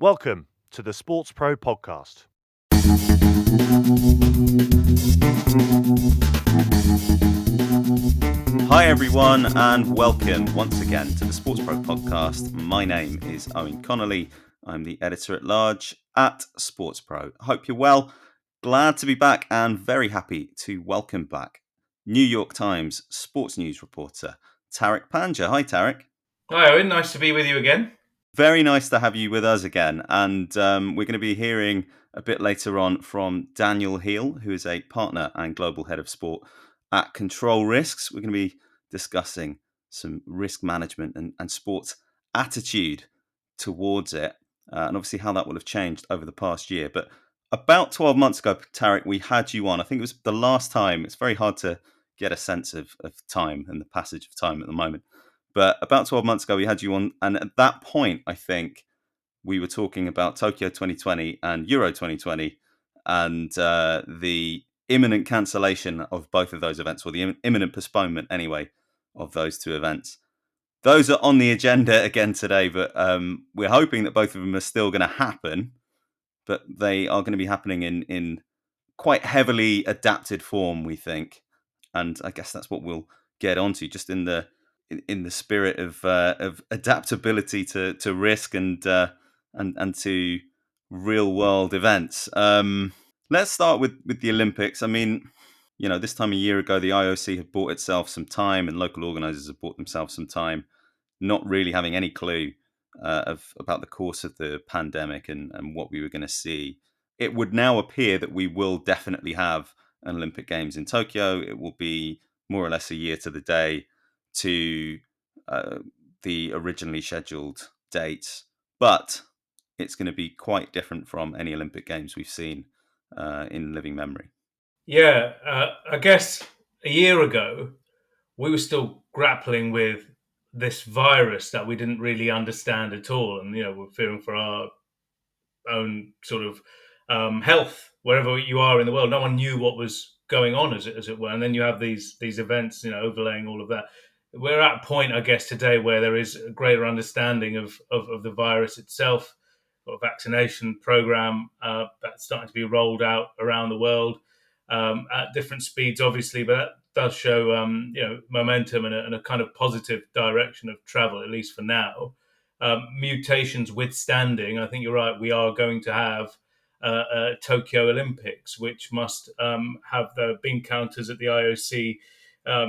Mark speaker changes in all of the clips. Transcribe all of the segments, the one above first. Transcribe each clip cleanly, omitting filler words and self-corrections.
Speaker 1: Welcome to the SportsPro Podcast.
Speaker 2: Hi everyone and welcome once again to the SportsPro Podcast. My name is Eoin Connolly. I'm the editor-at-large at SportsPro. Hope you're well. Glad to be back and very happy to welcome back New York Times sports news reporter Tariq Panja. Hi Tariq.
Speaker 3: Hi Owen, nice to be with you again.
Speaker 2: Very nice to have you with us again. And we're going to be hearing a bit later on from Daniel Heel, who is a partner and global head of sport at Control Risks. We're going to be discussing some risk management and sports attitude towards it, and obviously how that will have changed over the past year. But about 12 months ago, Tariq, we had you on. I think it was the last time. It's very hard to get a sense of time and the passage of time at the moment. But about 12 months ago, we had you on. And at that point, I think we were talking about Tokyo 2020 and Euro 2020 and the imminent cancellation of both of those events, or the imminent postponement anyway, of those two events. Those are on the agenda again today, but we're hoping that both of them are still going to happen, but they are going to be happening in quite heavily adapted form, we think. And I guess that's what we'll get onto, just in the spirit of adaptability to risk and to real world events. Let's start with the Olympics. I mean, this time a year ago, the IOC had bought itself some time, and local organisers have bought themselves some time, not really having any clue about the course of the pandemic and what we were going to see. It would now appear that we will definitely have an Olympic Games in Tokyo. It will be more or less a year to the day to the originally scheduled dates, but it's going to be quite different from any Olympic Games we've seen in living memory.
Speaker 3: Yeah, I guess a year ago, we were still grappling with this virus that we didn't really understand at all. And, we're fearing for our own sort of health, wherever you are in the world. No one knew what was going on, as it were. And then you have these events, overlaying all of that. We're at a point, I guess, today where there is a greater understanding of the virus itself. Got a vaccination program that's starting to be rolled out around the world at different speeds, obviously, but that does show momentum and a kind of positive direction of travel, at least for now. Mutations withstanding, I think you're right. We are going to have Tokyo Olympics, which must have the bean counters at the IOC. A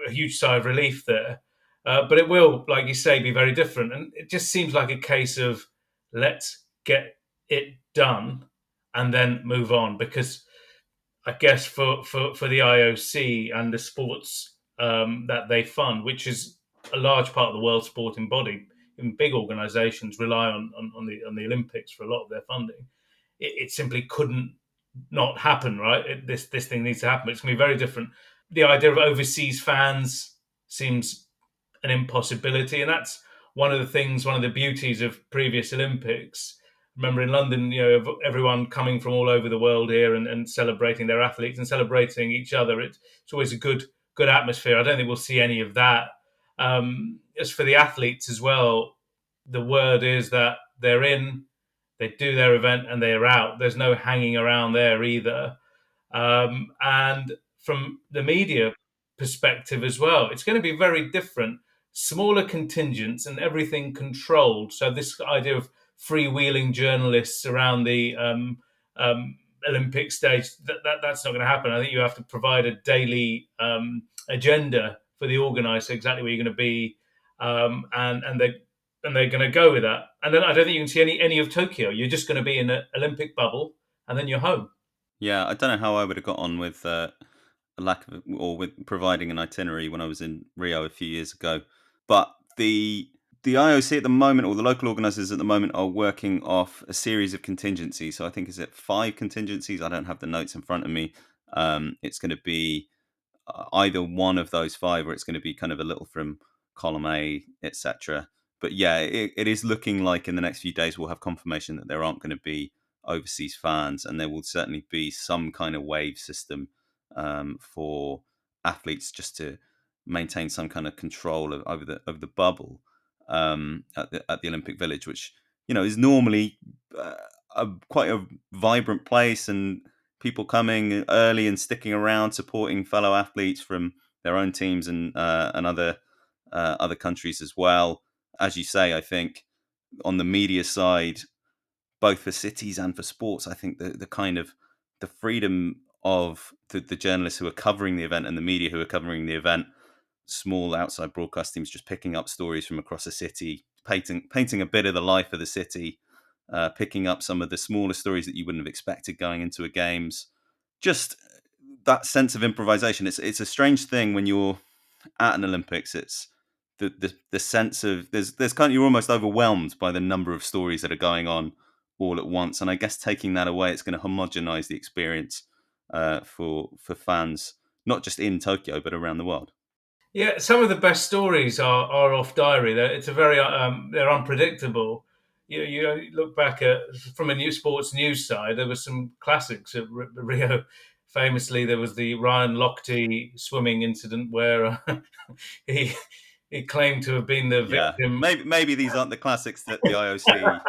Speaker 3: huge sigh of relief there, but it will, like you say, be very different. And it just seems like a case of let's get it done and then move on, because I guess for the IOC and the sports that they fund, which is a large part of the world sporting body, even big organisations rely on the Olympics for a lot of their funding. It simply couldn't not happen, right? This thing needs to happen. It's going to be very different. The idea of overseas fans seems an impossibility, and that's one of the beauties of previous Olympics. Remember in London, everyone coming from all over the world here and celebrating their athletes and celebrating each other. It's always a good atmosphere. I don't think we'll see any of that. As for the athletes as well, the word is that they're in, they do their event, and they're out. There's no hanging around there either. And from the media perspective as well, it's going to be very different. Smaller contingents and everything controlled. So this idea of freewheeling journalists around the Olympic stage, that's not going to happen. I think you have to provide a daily agenda for the organizer, exactly where you're going to be, and they're going to go with that. And then I don't think you can see any of Tokyo. You're just going to be in an Olympic bubble, and then you're home.
Speaker 2: Yeah, I don't know how I would have got on with a lack of, or with providing an itinerary when I was in Rio a few years ago. But the IOC at the moment, or the local organisers at the moment, are working off a series of contingencies. So I think, is it 5 contingencies? I don't have the notes in front of me. It's going to be either one of those 5, or it's going to be kind of a little from column A, etc. But yeah, it is looking like in the next few days we'll have confirmation that there aren't going to be overseas fans, and there will certainly be some kind of wave system for athletes, just to maintain some kind of control over the bubble at the Olympic Village, which is normally quite a vibrant place, and people coming early and sticking around, supporting fellow athletes from their own teams and other countries as well. As you say, I think on the media side, both for cities and for sports, I think the kind of the freedom of the journalists who are covering the event and the media who are covering the event, small outside broadcast teams just picking up stories from across a city, painting a bit of the life of the city, picking up some of the smaller stories that you wouldn't have expected going into a games. Just that sense of improvisation. It's a strange thing when you're at an Olympics. It's the sense of there's kind of, you're almost overwhelmed by the number of stories that are going on all at once. And I guess taking that away, it's going to homogenize the experience for fans, not just in Tokyo but around the world.
Speaker 3: Yeah, some of the best stories are off diary. It's a very they're unpredictable. You look back at from a new sports news side, there was some classics at Rio. Famously, there was the Ryan Lochte swimming incident where he he claimed to have been the
Speaker 2: Yeah,
Speaker 3: victim.
Speaker 2: maybe these aren't the classics that the IOC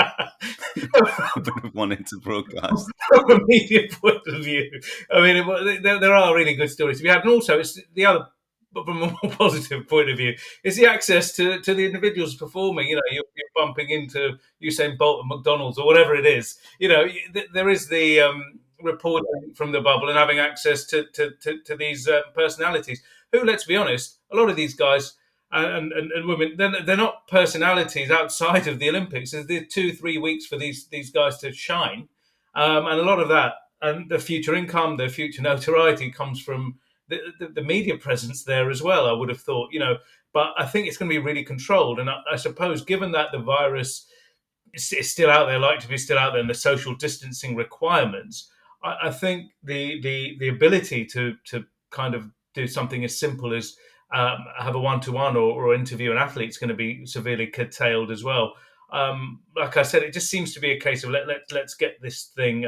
Speaker 2: would have wanted to broadcast.
Speaker 3: From a media point of view. I mean, there are really good stories to be had, and also it's the other, but from a more positive point of view, is the access to the individuals performing. You're bumping into Usain Bolt at McDonald's or whatever it is. There is the reporting from the bubble and having access to these personalities who, let's be honest, a lot of these guys and women, they're not personalities outside of the Olympics. There's 2-3 weeks for these guys to shine, and a lot of that and the future income, the future notoriety comes from the media presence there as well. I would have thought, but I think it's going to be really controlled. And I suppose, given that the virus is still out there, like to be still out there, and the social distancing requirements, I think the ability to kind of do something as simple as have a one-to-one or interview an athlete is going to be severely curtailed as well. Like I said, it just seems to be a case of let's get this thing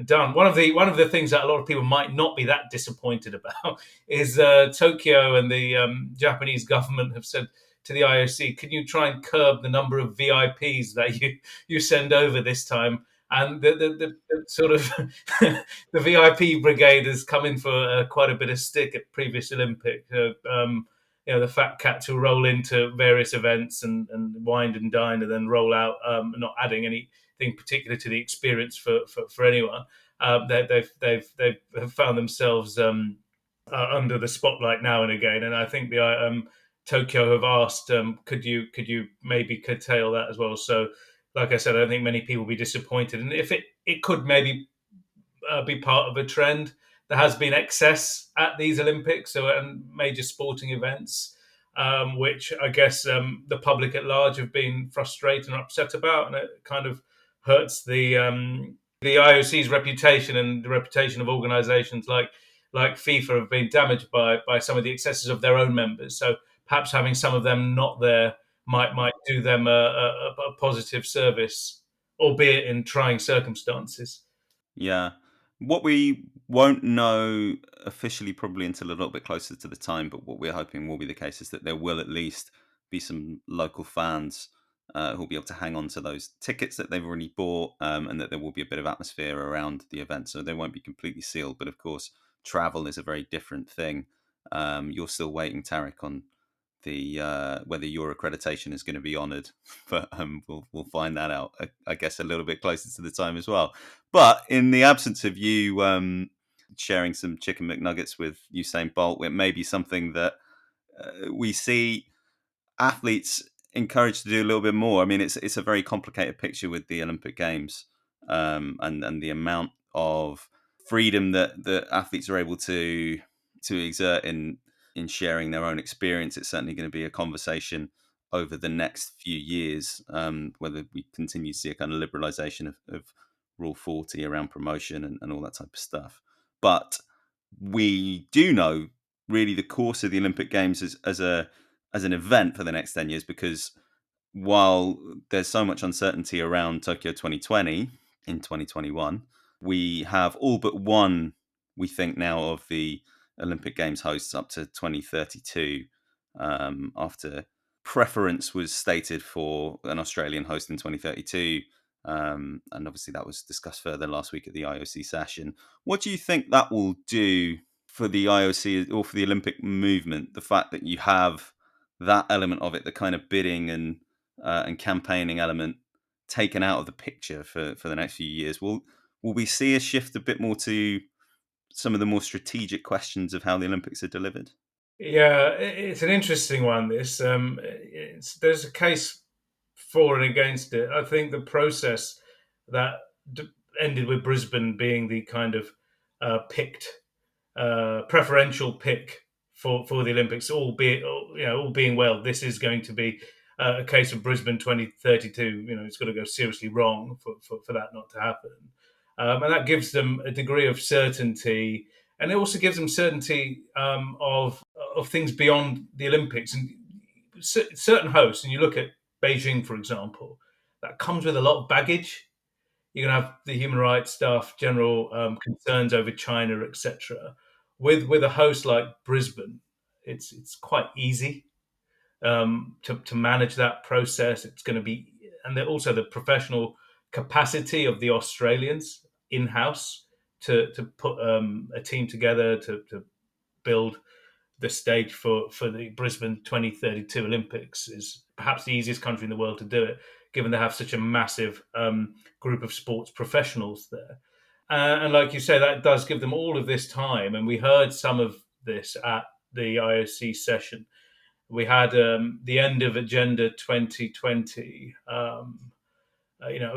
Speaker 3: done. One of the things that a lot of people might not be that disappointed about is Tokyo and the Japanese government have said to the IOC, can you try and curb the number of VIPs that you send over this time? And the sort of the VIP brigade has come in for quite a bit of stick at previous Olympics. The fat cats who roll into various events and wine and dine and then roll out, not adding anything particular to the experience for anyone. They've found themselves under the spotlight now and again, and I think the Tokyo have asked, could you maybe curtail that as well? So, like I said, I don't think many people will be disappointed, and if it could maybe be part of a trend. There has been excess at these Olympics and major sporting events, which I guess the public at large have been frustrated and upset about, and it kind of hurts the IOC's reputation and the reputation of organisations like FIFA have been damaged by some of the excesses of their own members. So perhaps having some of them not there might do them a positive service, albeit in trying circumstances.
Speaker 2: Yeah. What we won't know officially probably until a little bit closer to the time, but what we're hoping will be the case is that there will at least be some local fans who'll be able to hang on to those tickets that they've already bought, and that there will be a bit of atmosphere around the event. So they won't be completely sealed. But of course, travel is a very different thing. You're still waiting, Tariq, on the whether your accreditation is going to be honoured, but we'll find that out, I guess, a little bit closer to the time as well. But in the absence of you sharing some chicken McNuggets with Usain Bolt, it may be something that we see athletes encouraged to do a little bit more. I mean, it's a very complicated picture with the Olympic Games, and the amount of freedom that athletes are able to exert in sharing their own experience. It's certainly going to be a conversation over the next few years, whether we continue to see a kind of liberalization of Rule 40 around promotion and all that type of stuff. But we do know really the course of the Olympic Games as an event for the next 10 years, because while there's so much uncertainty around Tokyo 2020 in 2021, we have all but one, we think now, of the Olympic Games hosts up to 2032, after preference was stated for an Australian host in 2032. And obviously that was discussed further last week at the IOC session. What do you think that will do for the IOC or for the Olympic movement? The fact that you have that element of it, the kind of bidding and campaigning element, taken out of the picture for the next few years. Will we see a shift a bit more to some of the more strategic questions of how the Olympics are delivered?
Speaker 3: Yeah, it's an interesting one. There's a case for and against it. I think the process that ended with Brisbane being the kind of picked preferential pick for the Olympics, all being well, this is going to be a case of Brisbane 2032. It's got to go seriously wrong for that not to happen, and that gives them a degree of certainty, and it also gives them certainty of things beyond the Olympics. And certain hosts, and you look at Beijing, for example, that comes with a lot of baggage. You're going to have the human rights stuff, general concerns over China, etc. With a host like Brisbane, it's quite easy to manage that process. It's going to be, and also the professional capacity of the Australians in house to put a team together to build the stage for the Brisbane 2032 Olympics is perhaps the easiest country in the world to do it, given they have such a massive group of sports professionals there. And like you say, that does give them all of this time. And we heard some of this at the IOC session. We had the end of Agenda 2020, a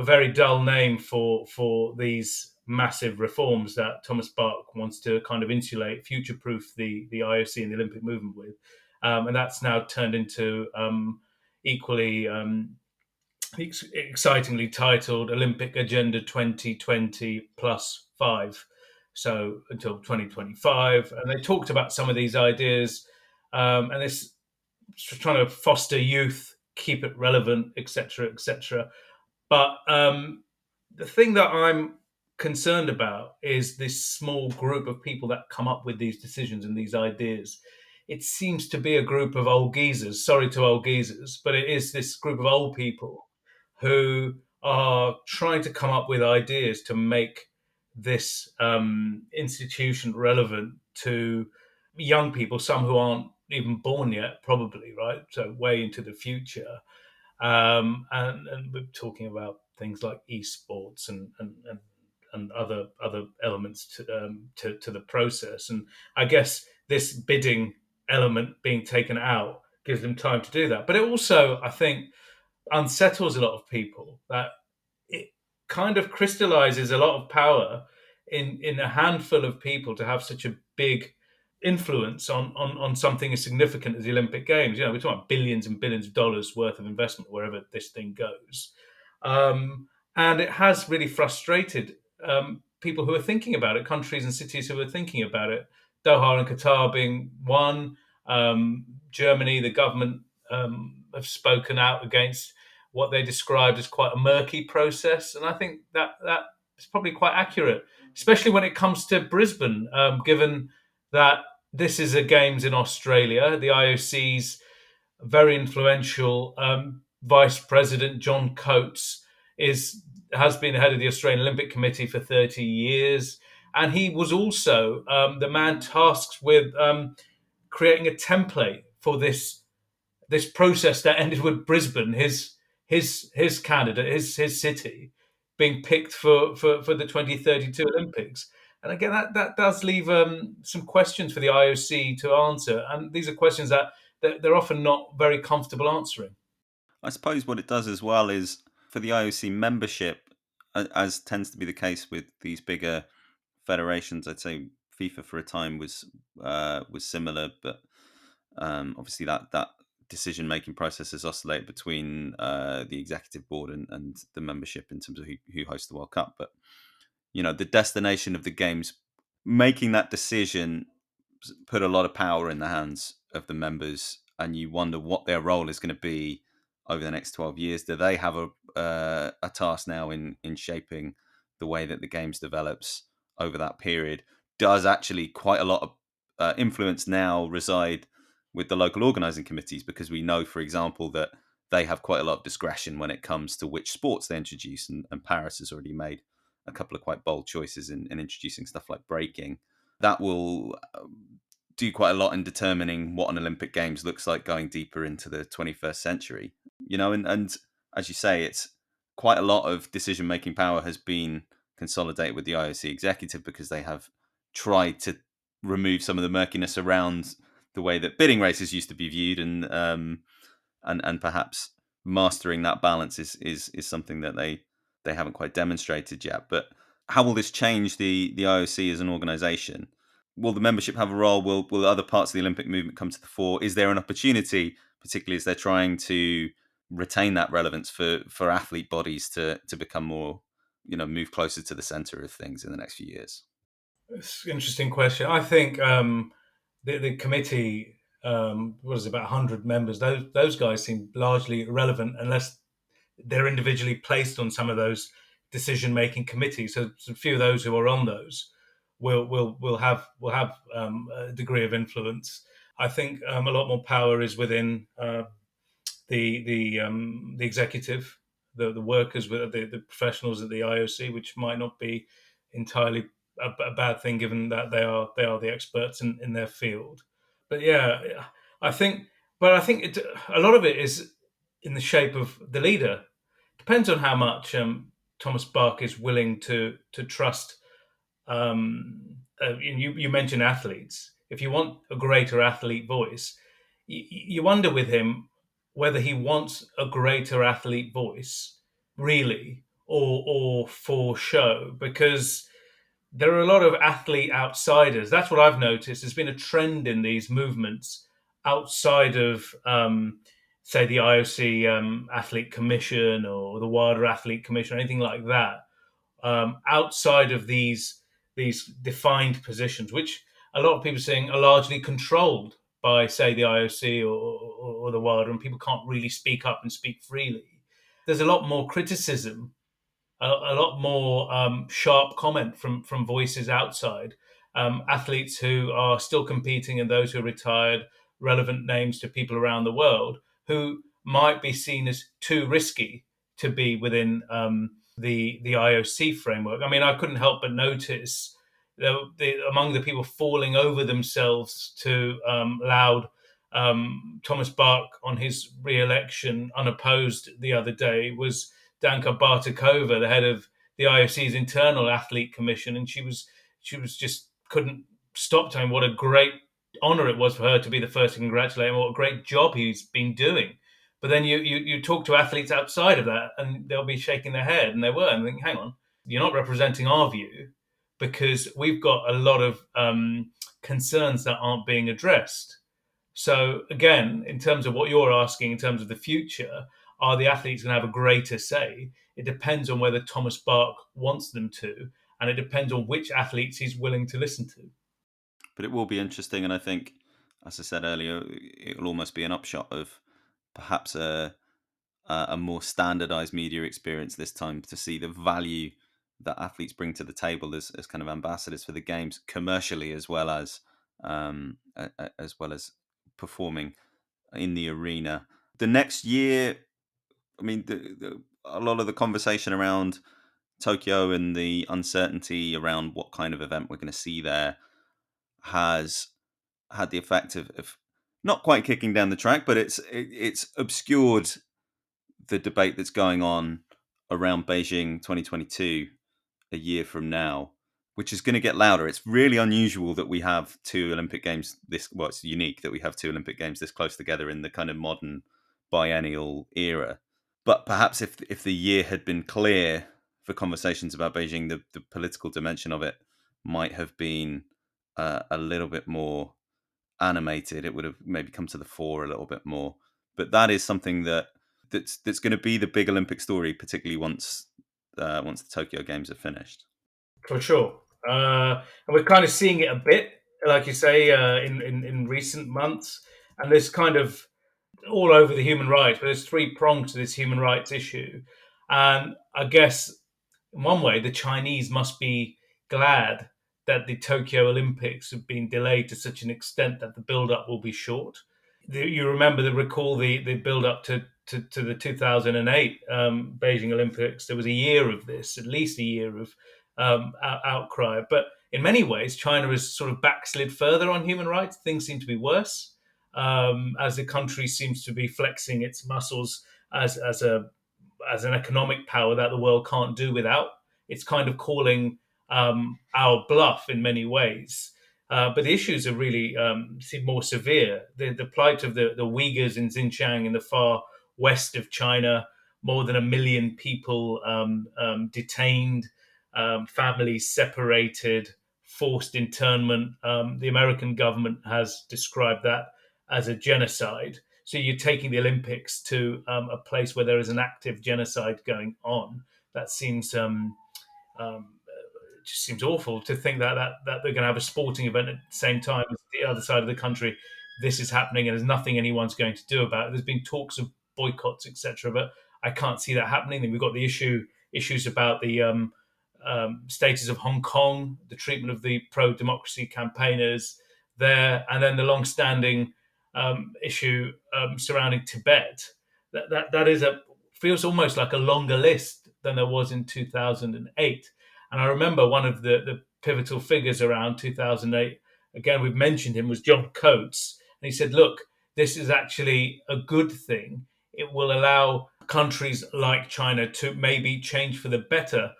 Speaker 3: very dull name for these massive reforms that Thomas Bach wants to kind of insulate, future-proof the IOC and the Olympic movement with. And that's now turned into equally excitingly titled Olympic Agenda 2020 plus 5. So until 2025. And they talked about some of these ideas and this trying to foster youth, keep it relevant, etc., etc. But the thing that I'm concerned about is this small group of people that come up with these decisions and these ideas. It seems to be a group of old geezers. Sorry to old geezers, but it is this group of old people who are trying to come up with ideas to make this institution relevant to young people, some who aren't even born yet, probably, right? So way into the future. And we're talking about things like esports and other elements to the process. And I guess this bidding element being taken out gives them time to do that. But it also, I think, unsettles a lot of people, that it kind of crystallizes a lot of power in a handful of people to have such a big influence on something as significant as the Olympic Games. We're talking about billions and billions of dollars worth of investment wherever this thing goes. And it has really frustrated people who are thinking about it, countries and cities who are thinking about it. Doha and Qatar being one. Germany, the government have spoken out against what they described as quite a murky process. And I think that is probably quite accurate, especially when it comes to Brisbane, given that this is a Games in Australia. The IOC's very influential Vice President, John Coates, has been head of the Australian Olympic Committee for 30 years. And he was also the man tasked with creating a template for this process that ended with Brisbane, his candidate, his city, being picked for the 2032 Olympics. And again, that does leave some questions for the IOC to answer. And these are questions that they're often not very comfortable answering.
Speaker 2: I suppose what it does as well is for the IOC membership, as tends to be the case with these bigger federations. I'd say FIFA for a time was similar, but obviously that decision making process has oscillated between the executive board and the membership in terms of who hosts the World Cup. But the destination of the games, making that decision put a lot of power in the hands of the members, and you wonder what their role is going to be over the next 12 years. Do they have a task now in shaping the way that the games develops over that period? Does actually quite a lot of influence now reside with the local organising committees, because we know, for example, that they have quite a lot of discretion when it comes to which sports they introduce. And Paris has already made a couple of quite bold choices in introducing stuff like breaking. That will do quite a lot in determining what an Olympic Games looks like going deeper into the 21st century. And as you say, it's quite a lot of decision-making power has been consolidated with the IOC executive, because they have tried to remove some of the murkiness around the way that bidding races used to be viewed, and perhaps mastering that balance is something that they haven't quite demonstrated yet. But how will this change the IOC as an organisation? Will the membership have a role? Will other parts of the Olympic movement come to the fore? Is there an opportunity, particularly as they're trying to retain that relevance for athlete bodies to become more, move closer to the centre of things in the next few years?
Speaker 3: It's an interesting question. I think the committee was about 100 members. Those guys seem largely irrelevant unless they're individually placed on some of those decision-making committees. So a few of those who are on those will have a degree of influence. I think a lot more power is within the executive, the workers, the professionals at the IOC, which might not be entirely a bad thing, given that they are the experts in their field. But yeah, I think a lot of it is in the shape of the leader. Depends on how much Thomas Bach is willing to trust. You mentioned athletes. If you want a greater athlete voice, you wonder with him whether he wants a greater athlete voice, really, or for show, because there are a lot of athlete outsiders. That's what I've noticed. There's been a trend in these movements outside of, say, the IOC Athlete Commission or the WADA Athlete Commission, or anything like that, outside of these defined positions, which a lot of people are saying are largely controlled by, say, the IOC or the WADA, and people can't really speak up and speak freely. There's a lot more criticism, a lot more sharp comment from voices outside, athletes who are still competing and those who are retired, relevant names to people around the world who might be seen as too risky to be within the IOC framework. I mean, I couldn't help but notice among the people falling over themselves to laud Thomas Bach on his re-election unopposed the other day was Danka Bartakova, the head of the IOC's internal athlete commission, and she was just couldn't stop telling what a great honor it was for her to be the first to congratulate him, what a great job he's been doing. But then you talk to athletes outside of that, and they'll be shaking their head, and they were, and think, hang on, you're not representing our view, because we've got a lot of concerns that aren't being addressed. So again, in terms of what you're asking, in terms of the future, are the athletes going to have a greater say? It depends on whether Thomas Bach wants them to, and it depends on which athletes he's willing to listen to.
Speaker 2: But it will be interesting, and I think, as I said earlier, it will almost be an upshot of perhaps a more standardized media experience this time, to see the value that athletes bring to the table as kind of ambassadors for the games, commercially as well as performing in the arena. The next year, I mean, a lot of the conversation around Tokyo and the uncertainty around what kind of event we're going to see there has had the effect of not quite kicking down the track, but it's obscured the debate that's going on around Beijing 2022 a year from now, which is going to get louder. It's really unusual that we have two Olympic Games it's unique that we have two Olympic Games this close together in the kind of modern biennial era. But perhaps if the year had been clear for conversations about Beijing, the political dimension of it might have been a little bit more animated. It would have maybe come to the fore a little bit more. But that is something that's going to be the big Olympic story, particularly once the Tokyo Games are finished.
Speaker 3: For sure. And we're kind of seeing it a bit, like you say, in recent months. And there's kind of all over the human rights, but there's three prongs to this human rights issue. And I guess in one way, the Chinese must be glad that the Tokyo Olympics have been delayed to such an extent that the build-up will be short. you recall the build up to the 2008 Beijing Olympics. There was a year of this, at least a year of outcry. But in many ways, China has sort of backslid further on human rights. Things seem to be worse as the country seems to be flexing its muscles as an economic power that the world can't do without. It's kind of calling our bluff in many ways. But the issues are really seem more severe. The plight of the Uyghurs in Xinjiang in the far west of China, more than 1 million people detained, families separated, forced internment. The American government has described that as a genocide. So you're taking the Olympics to a place where there is an active genocide going on. That seems it just seems awful to think that they're going to have a sporting event at the same time as the other side of the country. This is happening, and there's nothing anyone's going to do about it. There's been talks of boycotts, etc., but I can't see that happening. Then we've got the issues about the status of Hong Kong, the treatment of the pro-democracy campaigners there, and then the long-standing issue surrounding Tibet. That is feels almost like a longer list than there was in 2008. And I remember one of the pivotal figures around 2008, again, we've mentioned him, was John Coates. And he said, look, this is actually a good thing. It will allow countries like China to maybe change for the better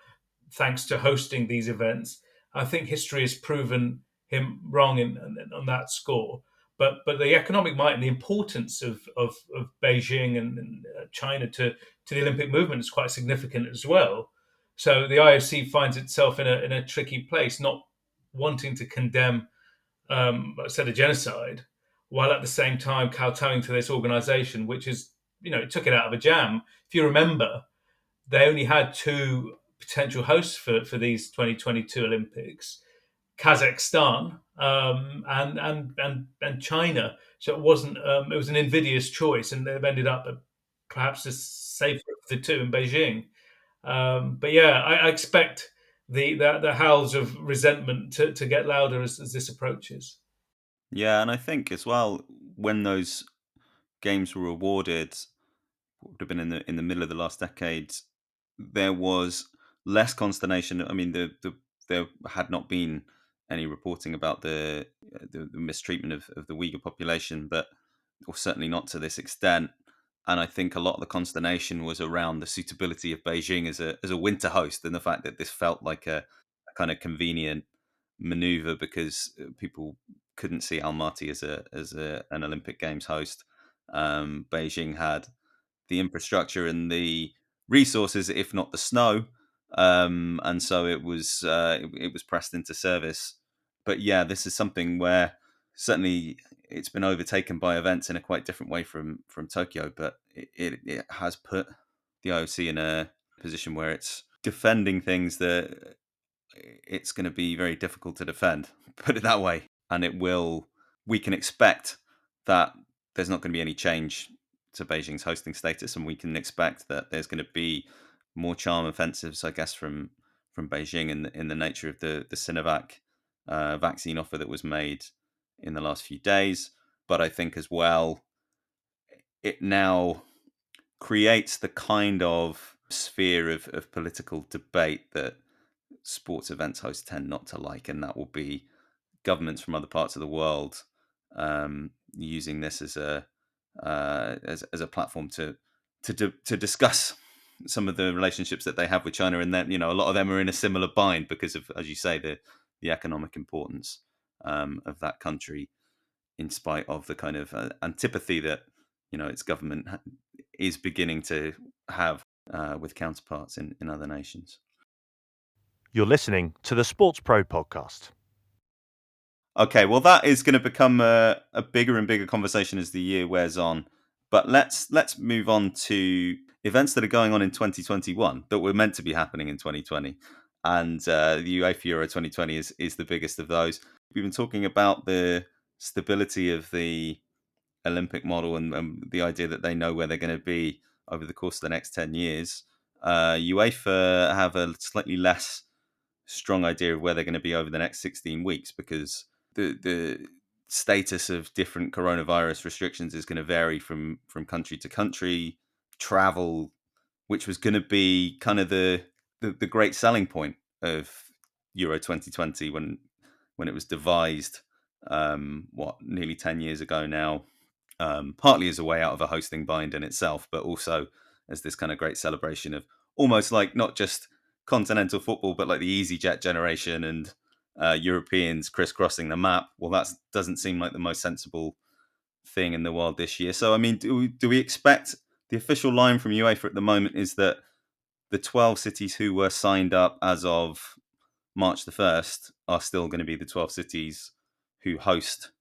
Speaker 3: thanks to hosting these events. I think history has proven him wrong on that score. But the economic might and the importance of Beijing and China to the Olympic movement is quite significant as well. So the IOC finds itself in a tricky place, not wanting to condemn, a genocide, while at the same time kowtowing to this organisation, which is, it took it out of a jam. If you remember, they only had 2 potential hosts for these 2022 Olympics: Kazakhstan and China. So it wasn't. It was an invidious choice, and they've ended up perhaps the safer of the 2 in Beijing. But yeah, I expect the howls of resentment to get louder as this approaches.
Speaker 2: Yeah, and I think as well, when those games were awarded, would have been in the middle of the last decade, there was less consternation. I mean, there had not been any reporting about the mistreatment of the Uyghur population, but or certainly not to this extent. And I think a lot of the consternation was around the suitability of Beijing as a winter host, and the fact that this felt like a kind of convenient maneuver because people couldn't see Almaty as an Olympic Games host. Beijing had the infrastructure and the resources, if not the snow, and so it was pressed into service. But yeah, this is something where certainly it's been overtaken by events in a quite different way from Tokyo, but it has put the IOC in a position where it's defending things that it's going to be very difficult to defend, put it that way. And we can expect that there's not going to be any change to Beijing's hosting status, and we can expect that there's going to be more charm offensives, I guess, from Beijing in the nature of the Sinovac vaccine offer that was made in the last few days. But I think as well, it now creates the kind of sphere of political debate that sports events hosts tend not to like, and that will be governments from other parts of the world using this as a platform to discuss some of the relationships that they have with China, and that a lot of them are in a similar bind because of, as you say, the economic importance of that country, in spite of the kind of antipathy that its government is beginning to have with counterparts in other nations.
Speaker 1: You're listening to the SportsPro Podcast.
Speaker 2: Okay, well, that is going to become a bigger and bigger conversation as the year wears on. But let's move on to events that are going on in 2021 that were meant to be happening in 2020. And the UEFA Euro 2020 is the biggest of those. We've been talking about the stability of the Olympic model and the idea that they know where they're going to be over the course of the next 10 years. UEFA have a slightly less strong idea of where they're going to be over the next 16 weeks because the status of different coronavirus restrictions is going to vary from country to country. Travel, which was going to be kind of the great selling point of Euro 2020 when it was devised, nearly 10 years ago now, partly as a way out of a hosting bind in itself, but also as this kind of great celebration of almost like not just continental football, but like the EasyJet generation and Europeans crisscrossing the map. Well, that doesn't seem like the most sensible thing in the world this year. So, I mean, do we expect the official line from UEFA at the moment is that the 12 cities who were signed up as of March the 1st are still going to be the 12 cities who host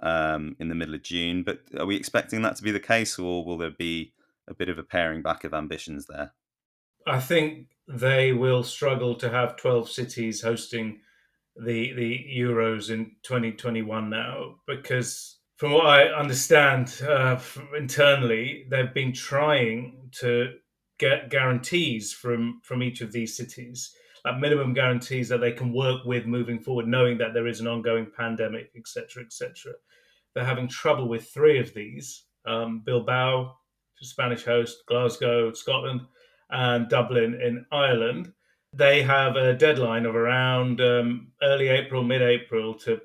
Speaker 2: in the middle of June. But are we expecting that to be the case, or will there be a bit of a paring back of ambitions there?
Speaker 3: I think they will struggle to have 12 cities hosting the Euros in 2021 now, because from what I understand internally, they've been trying to get guarantees from each of these cities, like minimum guarantees that they can work with moving forward, knowing that there is an ongoing pandemic, etc., etc. They're having trouble with three of these: Bilbao, Spanish host, Glasgow, Scotland, and Dublin in Ireland. They have a deadline of around early April, mid-April to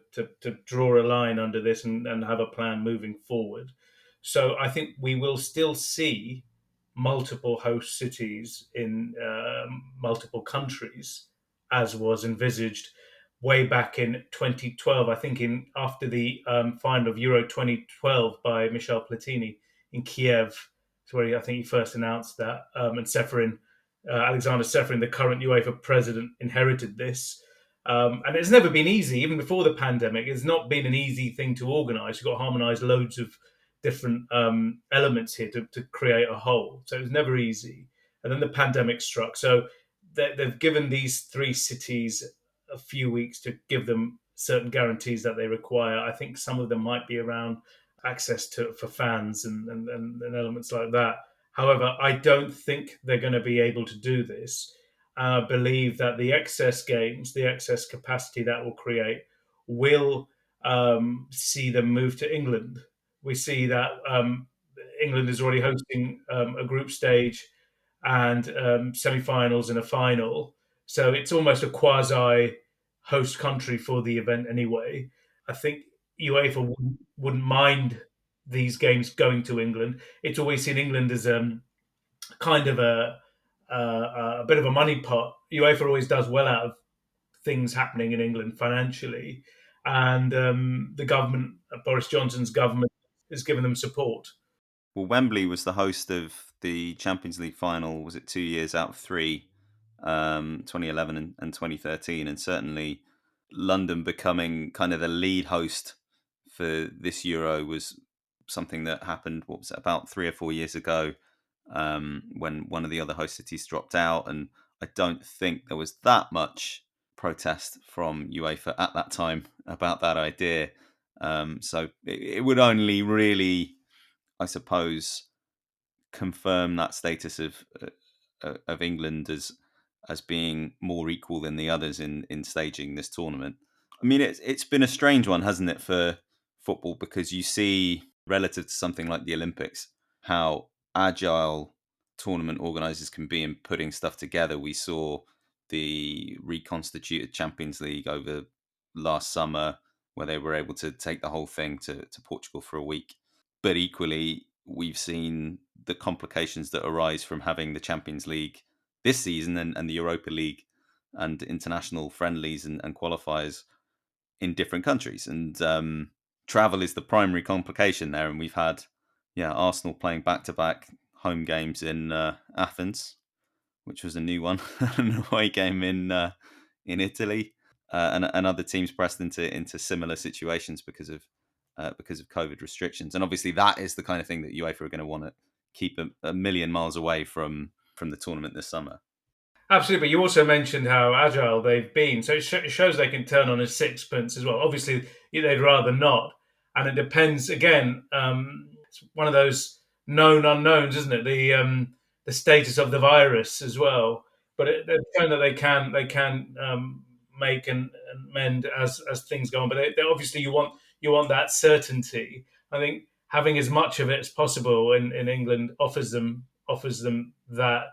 Speaker 3: draw a line under this and have a plan moving forward. So I think we will still see multiple host cities in multiple countries, as was envisaged way back in 2012. I think after the final of Euro 2012 by Michel Platini in Kiev, where I think he first announced that, and Seferin, Alexander Seferin, the current UEFA president, inherited this. And it's never been easy, even before the pandemic. It's not been an easy thing to organise. You've got to harmonise loads of different elements here to create a whole. So it was never easy. And then the pandemic struck. So they've given these three cities a few weeks to give them certain guarantees that they require. I think some of them might be around access for fans and elements like that. However, I don't think they're going to be able to do this. I believe that the excess games, the excess capacity that will create, will see them move to England. We see that England is already hosting a group stage and semi-finals and a final. So it's almost a quasi-host country for the event anyway. I think UEFA wouldn't mind these games going to England. It's always seen England as kind of a bit of a money pot. UEFA always does well out of things happening in England financially, and the government, Boris Johnson's government, has given them support.
Speaker 2: Well, Wembley was the host of the Champions League final. Was it 2 years out of 3, 2011 and 2013, and certainly London becoming kind of the lead host for this Euro was something that happened. What was it, about 3 or 4 years ago, when one of the other host cities dropped out, and I don't think there was that much protest from UEFA at that time about that idea. So it would only really, I suppose, confirm that status of England as being more equal than the others in staging this tournament. I mean, it's been a strange one, hasn't it, for football, because you see, relative to something like the Olympics, how agile tournament organisers can be in putting stuff together. We saw the reconstituted Champions League over last summer, where they were able to take the whole thing to Portugal for a week. But equally, we've seen the complications that arise from having the Champions League this season and the Europa League and international friendlies and qualifiers in different countries. And travel is the primary complication there. And we've had, Arsenal playing back-to-back home games in Athens, which was a new one, an away game in Italy, and other teams pressed into similar situations because of COVID restrictions. And obviously, that is the kind of thing that UEFA are going to want to keep a million miles away from the tournament this summer.
Speaker 3: Absolutely, but you also mentioned how agile they've been, so it shows they can turn on a sixpence as well. Obviously, they'd rather not, and it depends. Again, it's one of those known unknowns, isn't it? The status of the virus as well. But they've shown that they can make and mend as things go on. But they obviously you you want that certainty. I think having as much of it as possible in England offers them that.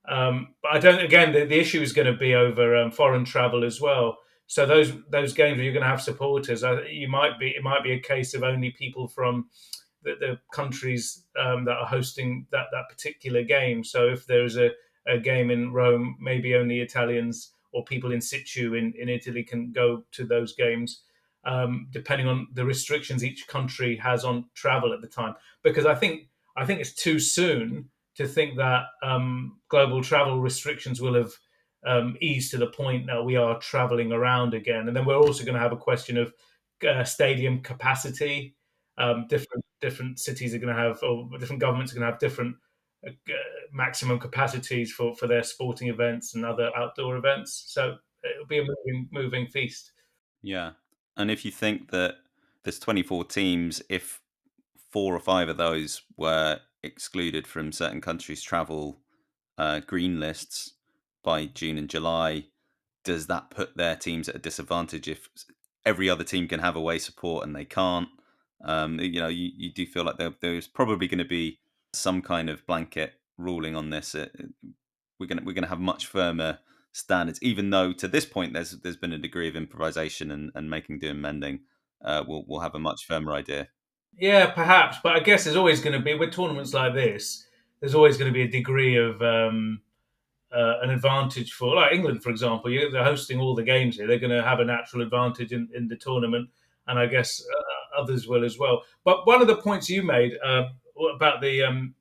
Speaker 3: But I don't. Again, the issue is going to be over foreign travel as well. So those games where you're going to have supporters, it might be a case of only people from the countries that are hosting that particular game. So if there's a game in Rome, maybe only Italians or people in situ in Italy can go to those games, depending on the restrictions each country has on travel at the time. Because I think it's too soon to think that global travel restrictions will have eased to the point that we are traveling around again. And then we're also going to have a question of stadium capacity. Different cities are going to have, or different governments are going to have different maximum capacities for their sporting events and other outdoor events. So it'll be a moving feast.
Speaker 2: Yeah. And if you think that there's 24 teams, if 4 or 5 of those were excluded from certain countries' travel green lists by June and July, does that put their teams at a disadvantage if every other team can have away support and they can't? You do feel like there's probably going to be some kind of blanket ruling on this. We're going to have much firmer standards, even though to this point there's been a degree of improvisation and making do and mending. We'll have a much firmer idea.
Speaker 3: Yeah, perhaps, but I guess there's always going to be with tournaments like this. There's always going to be a degree of an advantage for, like England, for example. They're hosting all the games here. They're going to have a natural advantage in the tournament, and I guess others will as well. But one of the points you made about the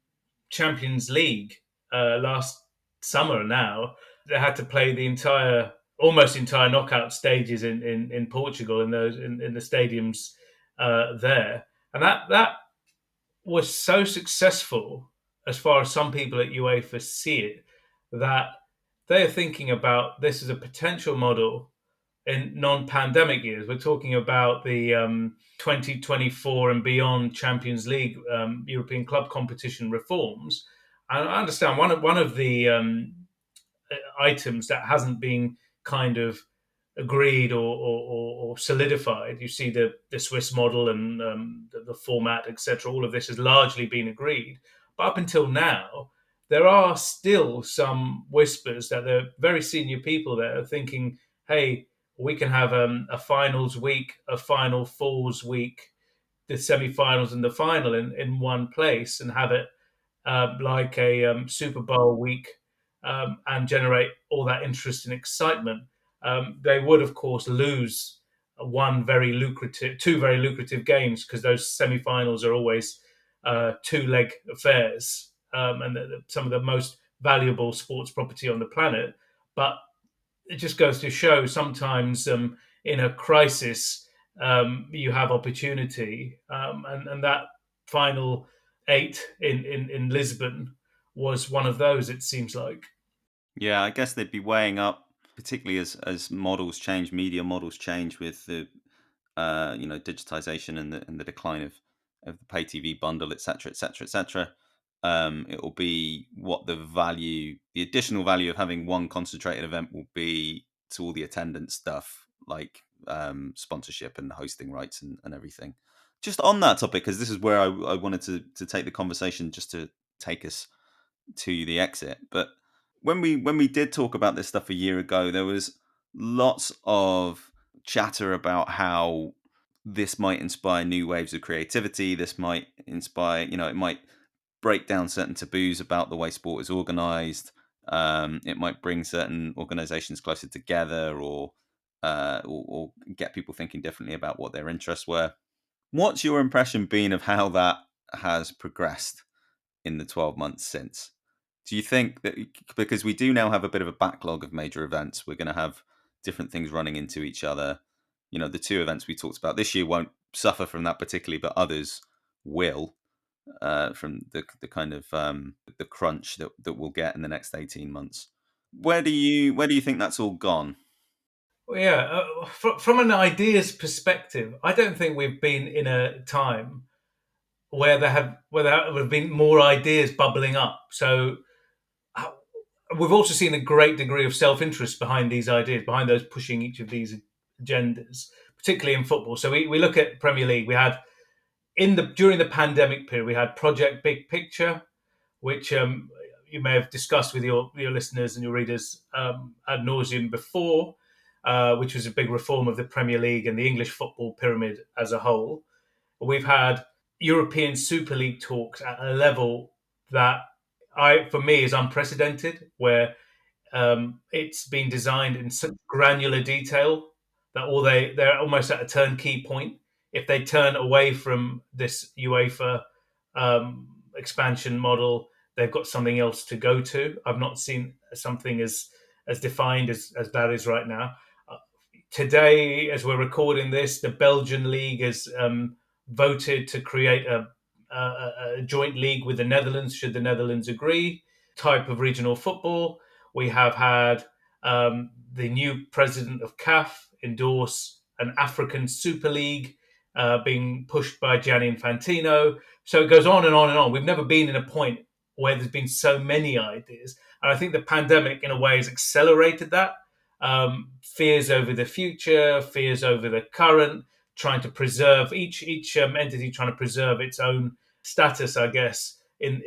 Speaker 3: Champions League last summer, now they had to play the almost entire knockout stages in Portugal in the stadiums there, and that was so successful as far as some people at UEFA see it, that they're thinking about this as a potential model in non-pandemic years. We're talking about the 2024 and beyond Champions League European club competition reforms. And I understand one of the items that hasn't been kind of agreed or solidified. You see the Swiss model and the format, etc. All of this has largely been agreed. But up until now, there are still some whispers that there are very senior people that are thinking, hey, we can have a finals week, a final fours week, the semi-finals and the final in one place, and have it like a Super Bowl week, and generate all that interest and excitement. They would, of course, lose two very lucrative games, because those semi-finals are always two-leg affairs, and some of the most valuable sports property on the planet. But it just goes to show sometimes in a crisis you have opportunity, and that final 8 in Lisbon was one of those, it seems like.
Speaker 2: Yeah, I guess they'd be weighing up, particularly as models change, media models change with the digitization and the decline of the pay TV bundle, etc., etc., etc. It will be what the additional value of having one concentrated event will be to all the attendance stuff, like sponsorship and hosting rights and everything. Just on that topic, because this is where I wanted to take the conversation, just to take us to the exit. But when we did talk about this stuff a year ago, there was lots of chatter about how this might inspire new waves of creativity. This might inspire, it might break down certain taboos about the way sport is organized. It might bring certain organizations closer together, or get people thinking differently about what their interests were. What's your impression been of how that has progressed in the 12 months since? Do you think that, because we do now have a bit of a backlog of major events, we're going to have different things running into each other? The 2 events we talked about this year won't suffer from that particularly, but others will, from the kind of the crunch that we'll get in the next 18 months. Where do you think that's all gone?
Speaker 3: Well, yeah, from an ideas perspective, I don't think we've been in a time where there have been more ideas bubbling up. So we've also seen a great degree of self-interest behind these ideas, behind those pushing each of these agendas. particularly in football. So we look at Premier League. We had during the pandemic period, we had Project Big Picture, which you may have discussed with your listeners and your readers ad nauseum before, which was a big reform of the Premier League and the English football pyramid as a whole. We've had European Super League talks at a level that for me is unprecedented, where it's been designed in such granular detail that they're almost at a turnkey point. If they turn away from this UEFA expansion model, they've got something else to go to. I've not seen something as defined as that is right now. Today, as we're recording this, the Belgian league has voted to create a joint league with the Netherlands, should the Netherlands agree. Type of regional football. We have had the new president of CAF endorse an African Super League being pushed by Gianni Infantino. So it goes on and on and on. We've never been in a point where there's been so many ideas. And I think the pandemic, in a way, has accelerated that. Fears over the future, fears over the current, trying to preserve each entity trying to preserve its own status, I guess, in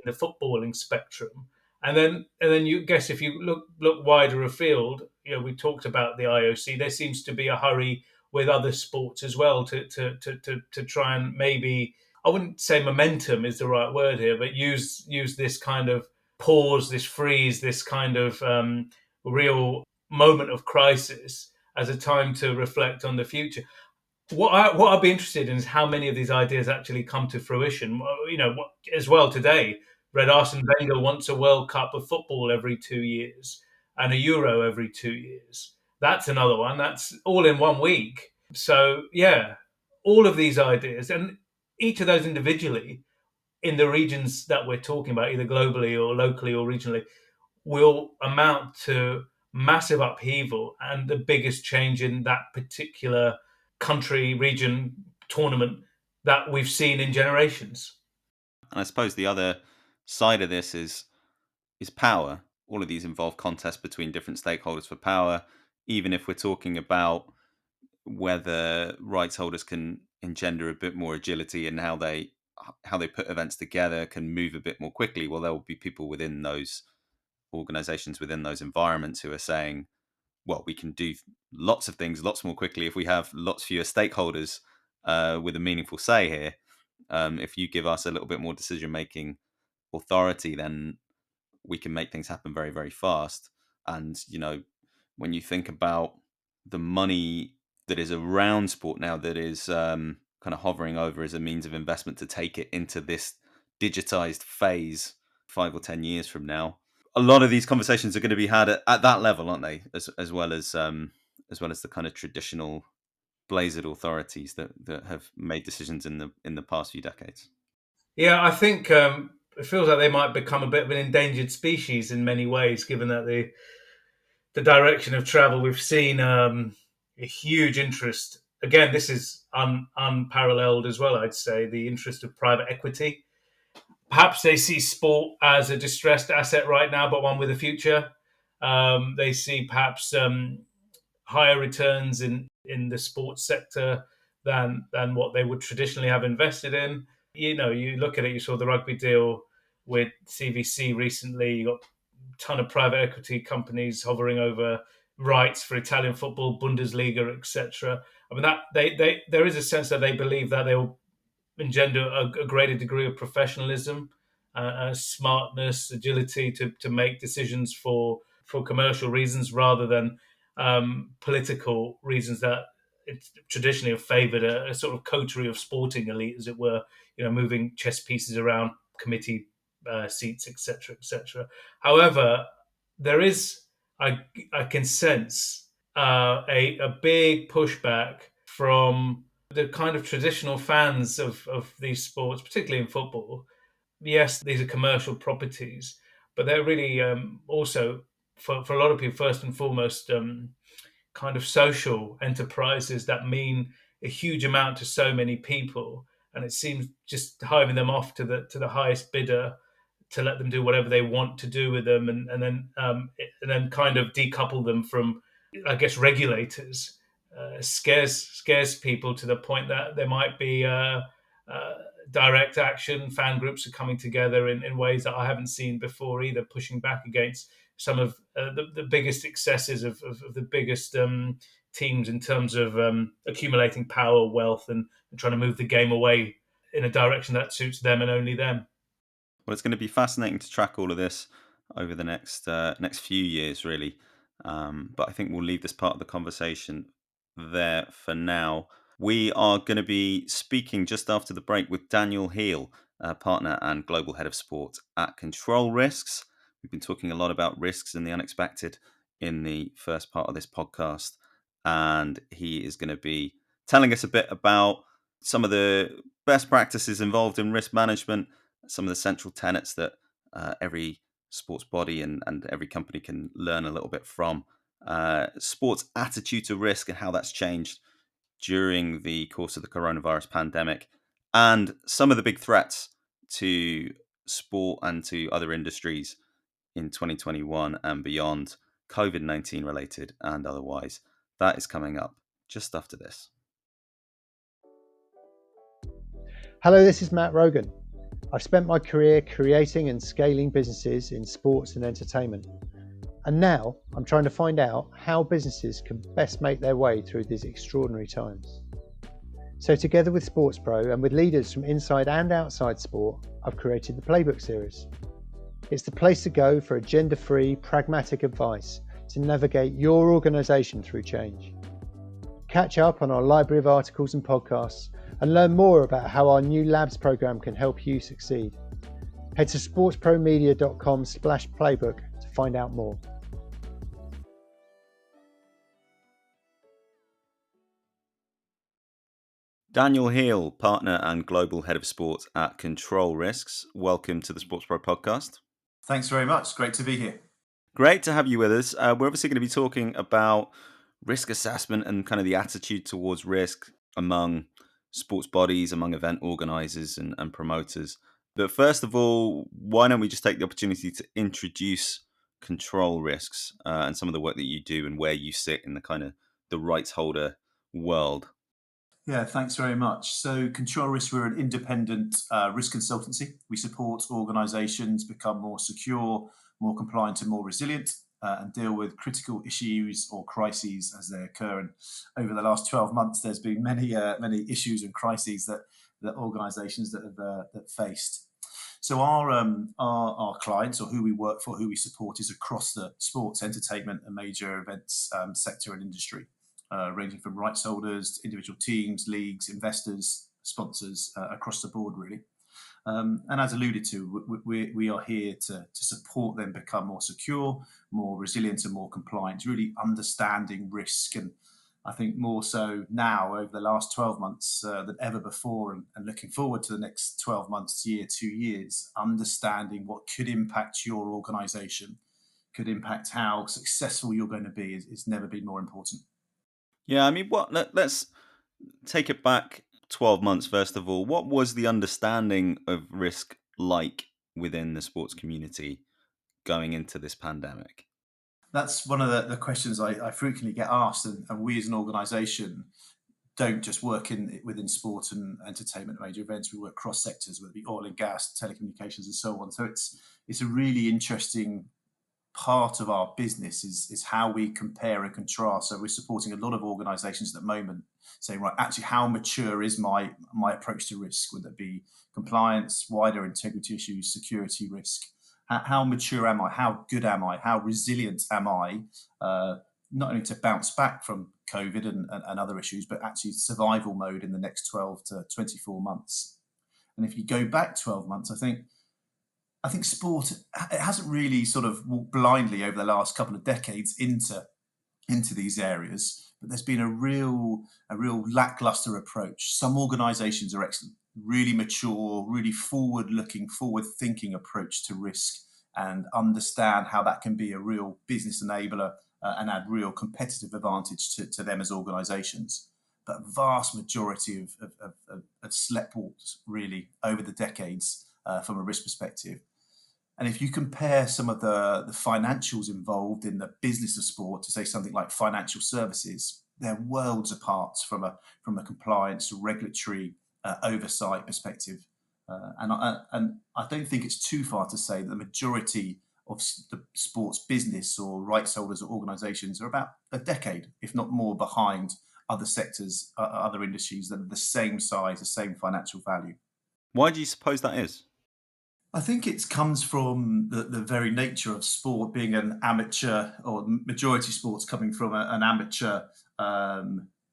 Speaker 3: the footballing spectrum. And then you guess if you look wider afield, we talked about the IOC. There seems to be a hurry with other sports as well to try and maybe, I wouldn't say momentum is the right word here, but use this kind of pause, this freeze, this kind of real moment of crisis as a time to reflect on the future. What I'd be interested in is how many of these ideas actually come to fruition. As well today, read Arsene Wenger wants a World Cup of football every 2 years and a Euro every 2 years. That's another one. That's all in 1 week. So yeah, all of these ideas, and each of those individually in the regions that we're talking about, either globally or locally or regionally, will amount to massive upheaval and the biggest change in that particular country, region, tournament that we've seen in generations.
Speaker 2: And I suppose the other side of this is power. All of these involve contests between different stakeholders for power, even if we're talking about whether rights holders can engender a bit more agility in how they put events together, can move a bit more quickly. Well, there will be people within those organizations, within those environments, who are saying, well, we can do lots of things lots more quickly if we have lots fewer stakeholders with a meaningful say here. If you give us a little bit more decision-making authority, then we can make things happen very, very fast. And, when you think about the money that is around sport now, that is kind of hovering over as a means of investment to take it into this digitized phase 5 or 10 years from now, a lot of these conversations are going to be had at that level, aren't they? As well as the kind of traditional blazered authorities that have made decisions in the past few decades.
Speaker 3: Yeah, I think it feels like they might become a bit of an endangered species in many ways, given that the direction of travel. We've seen a huge interest. Again, this is unparalleled as well, I'd say, the interest of private equity. Perhaps they see sport as a distressed asset right now, but one with a future. They see perhaps higher returns in the sports sector than what they would traditionally have invested in. You look at it, you saw the rugby deal with CVC recently. You got a ton of private equity companies hovering over rights for Italian football, Bundesliga, etc. I mean, that there is a sense that they believe that they'll engender a greater degree of professionalism, smartness, agility to make decisions for commercial reasons rather than political reasons that it's traditionally have favoured a sort of coterie of sporting elite, as it were, moving chess pieces around committee seats, etc., etc. However, there is, I can sense a big pushback from the kind of traditional fans of these sports, particularly in football. Yes, these are commercial properties, but they're really also, for a lot of people, first and foremost, kind of social enterprises that mean a huge amount to so many people. And it seems just hiving them off to the highest bidder to let them do whatever they want to do with them, and then kind of decouple them from, I guess, regulators. scares people to the point that there might be direct action. Fan groups are coming together in ways that I haven't seen before either, pushing back against some of the biggest excesses of the biggest teams in terms of accumulating power, wealth, and trying to move the game away in a direction that suits them and only them.
Speaker 2: Well, it's going to be fascinating to track all of this over the next few years, really. But I think we'll leave this part of the conversation there for now. We are going to be speaking just after the break with Daniel Heel, partner and global head of sport at Control Risks. We've been talking a lot about risks and the unexpected in the first part of this podcast, and he is going to be telling us a bit about some of the best practices involved in risk management, some of the central tenets that every sports body and every company can learn a little bit from, sports attitude to risk and how that's changed during the course of the coronavirus pandemic, and some of the big threats to sport and to other industries in 2021 and beyond, COVID-19 related and otherwise. That is coming up just after this.
Speaker 4: Hello, this is Matt Rogan. I've spent my career creating and scaling businesses in sports and entertainment. And now I'm trying to find out how businesses can best make their way through these extraordinary times. So together with SportsPro and with leaders from inside and outside sport, I've created the Playbook series. It's the place to go for agenda-free, pragmatic advice to navigate your organisation through change. Catch up on our library of articles and podcasts and learn more about how our new Labs program can help you succeed. Head to sportspromedia.com/playbook to find out more.
Speaker 2: Daniel Heel, partner and global head of sport at Control Risks. Welcome to the SportsPro Podcast.
Speaker 5: Thanks very much. Great to be here.
Speaker 2: Great to have you with us. We're obviously going to be talking about risk assessment and kind of the attitude towards risk among sports bodies, among event organisers and promoters. But first of all, why don't we just take the opportunity to introduce Control Risks and some of the work that you do and where you sit in the kind of the rights holder world.
Speaker 5: Yeah, thanks very much. So Control Risk, we're an independent risk consultancy. We support organisations become more secure, more compliant and more resilient and deal with critical issues or crises as they occur. And over the last 12 months, there's been many issues and crises that organisations that have faced. So our clients, or who we work for, who we support, is across the sports, entertainment and major events sector and industry. Ranging from rights holders, individual teams, leagues, investors, sponsors, across the board, really. And as alluded to, we are here to support them become more secure, more resilient and more compliant, really understanding risk. And I think more so now over the last 12 months than ever before, and looking forward to the next 12 months, year, 2 years, understanding what could impact your organisation, could impact how successful you're going to be is never been more important.
Speaker 2: Yeah, I mean, let's take it back 12 months, first of all. What was the understanding of risk like within the sports community going into this pandemic?
Speaker 5: That's one of the questions I frequently get asked, and we as an organisation don't just work within sport and entertainment major events. We work cross sectors, whether it be oil and gas, telecommunications and so on. So it's a really interesting part of our business is how we compare and contrast. So we're supporting a lot of organisations at the moment saying, right, actually, how mature is my approach to risk? Would that be compliance, wider integrity issues, security risk? How mature am I? How good am I? How resilient am I? Not only to bounce back from COVID and other issues, but actually survival mode in the next 12 to 24 months. And if you go back 12 months, I think sport, it hasn't really sort of walked blindly over the last couple of decades into these areas, but there's been a real lackluster approach. Some organisations are excellent, really mature, really forward-looking, forward-thinking approach to risk, and understand how that can be a real business enabler and add real competitive advantage to them as organisations. But a vast majority of slept walked really over the decades from a risk perspective. And if you compare some of the financials involved in the business of sport to say something like financial services, they're worlds apart from a compliance regulatory oversight perspective. And I don't think it's too far to say that the majority of the sports business or rights holders or organisations are about a decade, if not more, behind other sectors, other industries that are the same size, the same financial value.
Speaker 2: Why do you suppose that is?
Speaker 5: I think it comes from the very nature of sport being an amateur, or majority sports coming from an amateur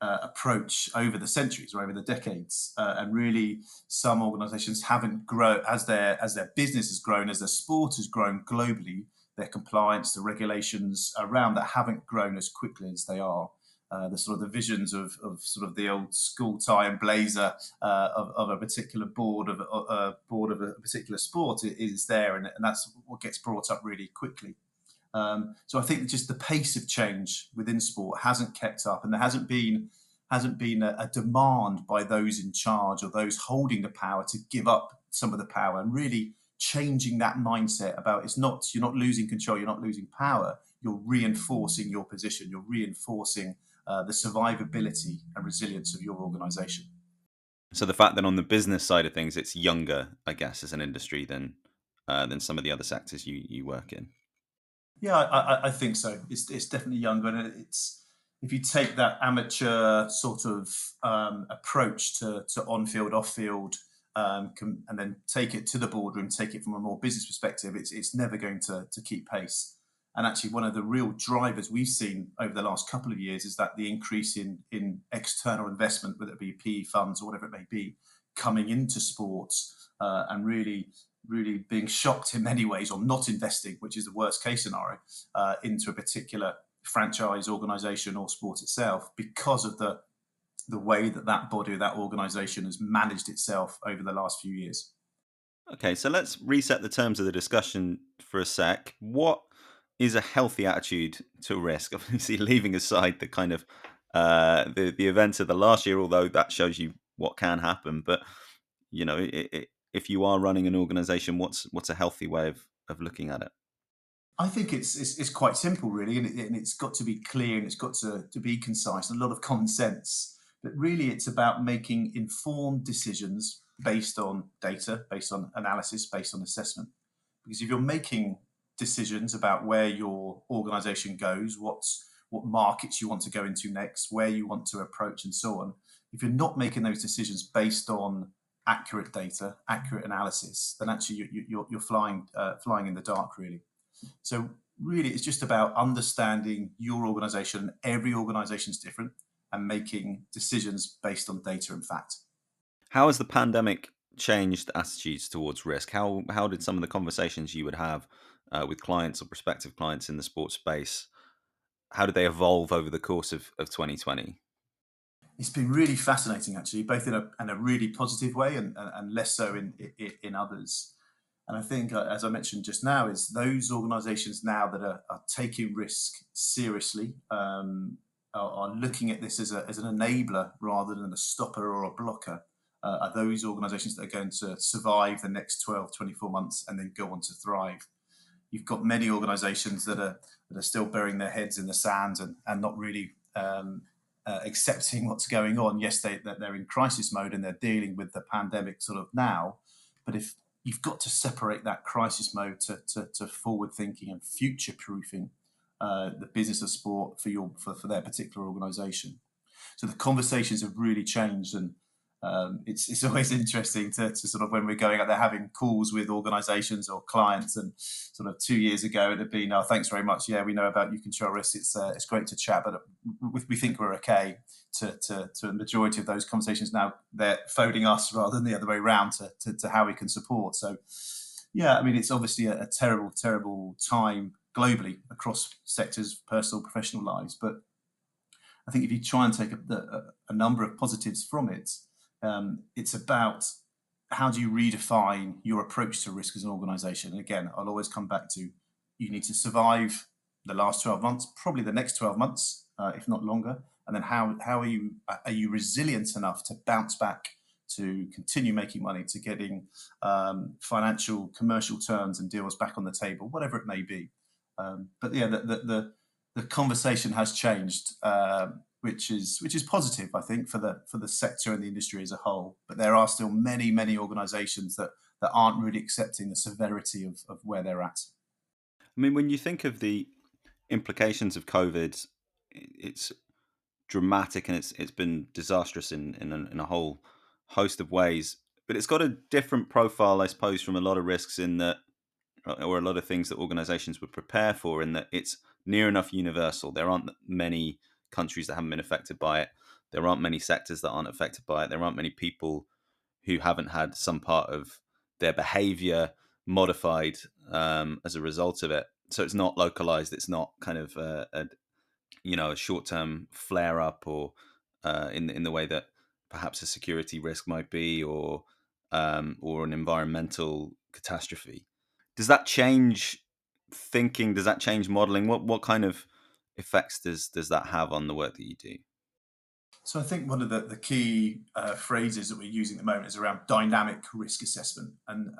Speaker 5: approach over the centuries or over the decades, and really some organisations haven't grown as their business has grown, as their sport has grown globally. Their compliance, the regulations around that haven't grown as quickly as they are. The sort of the visions of sort of the old school tie and blazer of a particular board of a particular sport is there, and that's what gets brought up really quickly. So I think just the pace of change within sport hasn't kept up, and there hasn't been a demand by those in charge or those holding the power to give up some of the power and really changing that mindset about you're not losing control, you're not losing power, you're reinforcing your position, you're reinforcing the survivability and resilience of your organisation.
Speaker 2: So the fact that on the business side of things, it's younger, I guess, as an industry than some of the other sectors you work in.
Speaker 5: Yeah, I think so. It's definitely younger, and it's, if you take that amateur sort of approach to on-field, off-field, and then take it to the boardroom, take it from a more business perspective, it's never going to keep pace. And actually, one of the real drivers we've seen over the last couple of years is that the increase in external investment, whether it be PE funds or whatever it may be, coming into sports and really being shocked in many ways, or not investing, which is the worst case scenario, into a particular franchise, organisation or sport itself, because of the way that body, that organisation has managed itself over the last few years.
Speaker 2: Okay, so let's reset the terms of the discussion for a sec. What is a healthy attitude to risk? Obviously, leaving aside the kind of the events of the last year, although that shows you what can happen. But if you are running an organisation, what's a healthy way of looking at it?
Speaker 5: I think it's quite simple, really, and it's got to be clear, and it's got to be concise, and a lot of common sense. But really, it's about making informed decisions based on data, based on analysis, based on assessment. Because if you're making decisions about where your organisation goes, what markets you want to go into next, where you want to approach, and so on, if you're not making those decisions based on accurate data, accurate analysis, then actually you're flying in the dark, really. So really, it's just about understanding your organisation. Every organisation is different, and making decisions based on data and fact.
Speaker 2: How has the pandemic changed attitudes towards risk? How did some of the conversations you would have with clients or prospective clients in the sports space, how did they evolve over the course of 2020?
Speaker 5: It's been really fascinating, actually, both in a really positive way and less so in others. And I think, as I mentioned just now, is those organisations now that are taking risk seriously, are looking at this as an enabler rather than a stopper or a blocker, are those organisations that are going to survive the next 12, 24 months and then go on to thrive. You've got many organisations that are still burying their heads in the sand and not really accepting what's going on. Yes, they're in crisis mode and they're dealing with the pandemic sort of now, but if you've got to separate that crisis mode to forward thinking and future proofing the business of sport for their particular organisation. So the conversations have really changed, and it's always interesting to sort of, when we're going out there having calls with organisations or clients, and sort of 2 years ago it'd been, "Oh, thanks very much. Yeah, we know about you control risk. It's great to chat, but we think we're okay." To a majority of those conversations now, they're phoning us rather than the other way around to how we can support. So, yeah, I mean, it's obviously a terrible, terrible time globally across sectors, personal, professional lives. But I think if you try and take a number of positives from it, it's about how do you redefine your approach to risk as an organisation. And again, I'll always come back to, you need to survive the last 12 months, probably the next 12 months, if not longer. And then how are you resilient enough to bounce back, to continue making money, to getting financial, commercial terms and deals back on the table, whatever it may be. But yeah, the conversation has changed which is positive, I think, for the sector and the industry as a whole. But there are still many organisations that aren't really accepting the severity of where they're at.
Speaker 2: I mean, when you think of the implications of COVID, it's dramatic and it's been disastrous in a whole host of ways. But it's got a different profile, I suppose, from a lot of risks in that, or a lot of things that organisations would prepare for, in that it's near enough universal. There aren't many countries that haven't been affected by it. There aren't many sectors that aren't affected by it. There aren't many people who haven't had some part of their behaviour modified as a result of it. So it's not localized. It's not kind of a short-term flare-up, or in the way that perhaps a security risk might be, or an environmental catastrophe. Does that change thinking? Does that change modelling? What kind of effects does that have on the work that you do?
Speaker 5: So I think one of the key phrases that we're using at the moment is around dynamic risk assessment and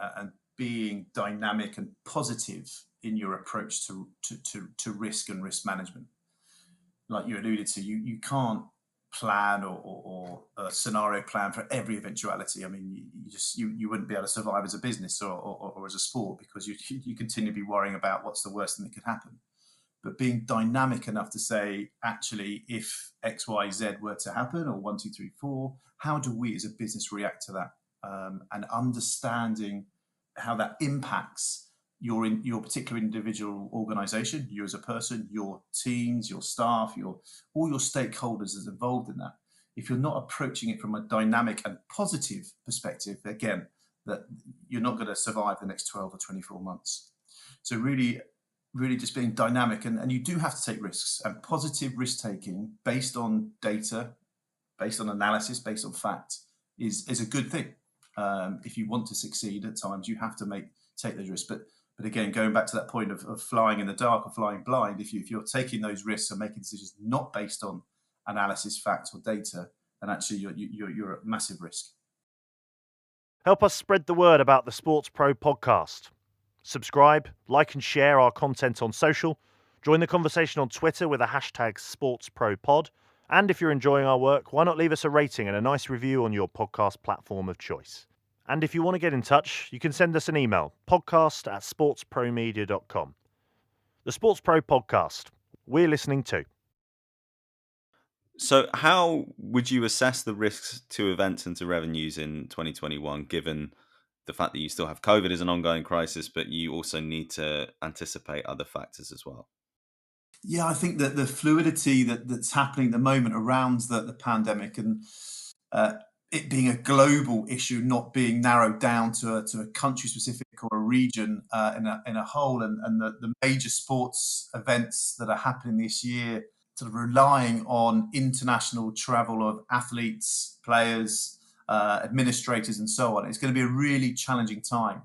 Speaker 5: being dynamic and positive in your approach to risk and risk management. Like you alluded to, you can't plan or a scenario plan for every eventuality. I mean, you wouldn't be able to survive as a business or as a sport, because you continue to be worrying about what's the worst thing that could happen. But being dynamic enough to say, actually, if X, Y, Z were to happen, or 1, 2, 3, 4, how do we as a business react to that? And understanding how that impacts your particular individual organization, you as a person, your teams, your staff, all your stakeholders is involved in that. If you're not approaching it from a dynamic and positive perspective, again, that you're not going to survive the next 12 or 24 months. So really just being dynamic, and you do have to take risks, and positive risk taking based on data, based on analysis, based on fact is a good thing. If you want to succeed, at times you have to take those risks. But again, going back to that point of flying in the dark or flying blind, if you're taking those risks and making decisions not based on analysis, facts, or data, then actually you're at massive risk.
Speaker 1: Help us spread the word about the SportsPro Podcast. Subscribe, like and share our content on social. Join the conversation on Twitter with the hashtag SportsProPod. And if you're enjoying our work, why not leave us a rating and a nice review on your podcast platform of choice? And if you want to get in touch, you can send us an email, podcast@sportspromedia.com. The SportsPro Podcast. We're listening too.
Speaker 2: So how would you assess the risks to events and to revenues in 2021, given the fact that you still have COVID as an ongoing crisis, but you also need to anticipate other factors as well?
Speaker 5: Yeah, I think that the fluidity that's happening at the moment around the pandemic, and it being a global issue, not being narrowed down to a country specific or a region in a whole, and the major sports events that are happening this year, sort of relying on international travel of athletes, players, administrators, and so on. It's going to be a really challenging time.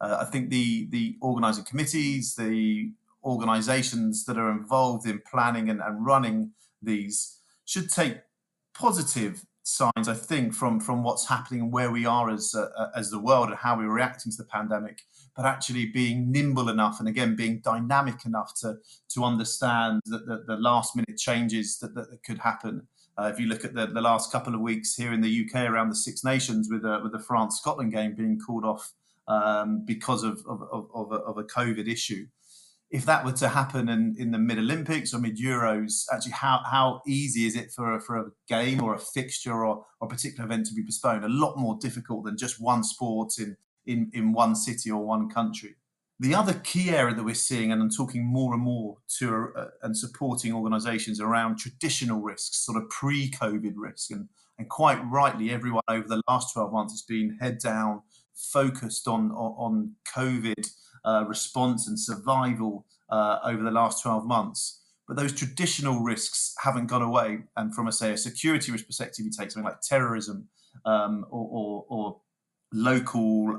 Speaker 5: I think the organising committees, the organisations that are involved in planning and running these should take positive signs, I think, from what's happening and where we are as the world and how we're reacting to the pandemic, but actually being nimble enough and again being dynamic enough to understand that the last minute changes that could happen. If you look at the last couple of weeks here in the UK around the Six Nations, with the France-Scotland game being called off because of a COVID issue. If that were to happen in the mid-Olympics or mid-Euros, actually how easy is it for a game or a fixture or a particular event to be postponed? A lot more difficult than just one sport in one city or one country. The other key area that we're seeing, and I'm talking more and more to and supporting organisations around traditional risks, sort of pre-COVID risk, and quite rightly, everyone over the last 12 months has been head down, focused on COVID response and survival over the last 12 months. But those traditional risks haven't gone away. And from a security risk perspective, you take something like terrorism or local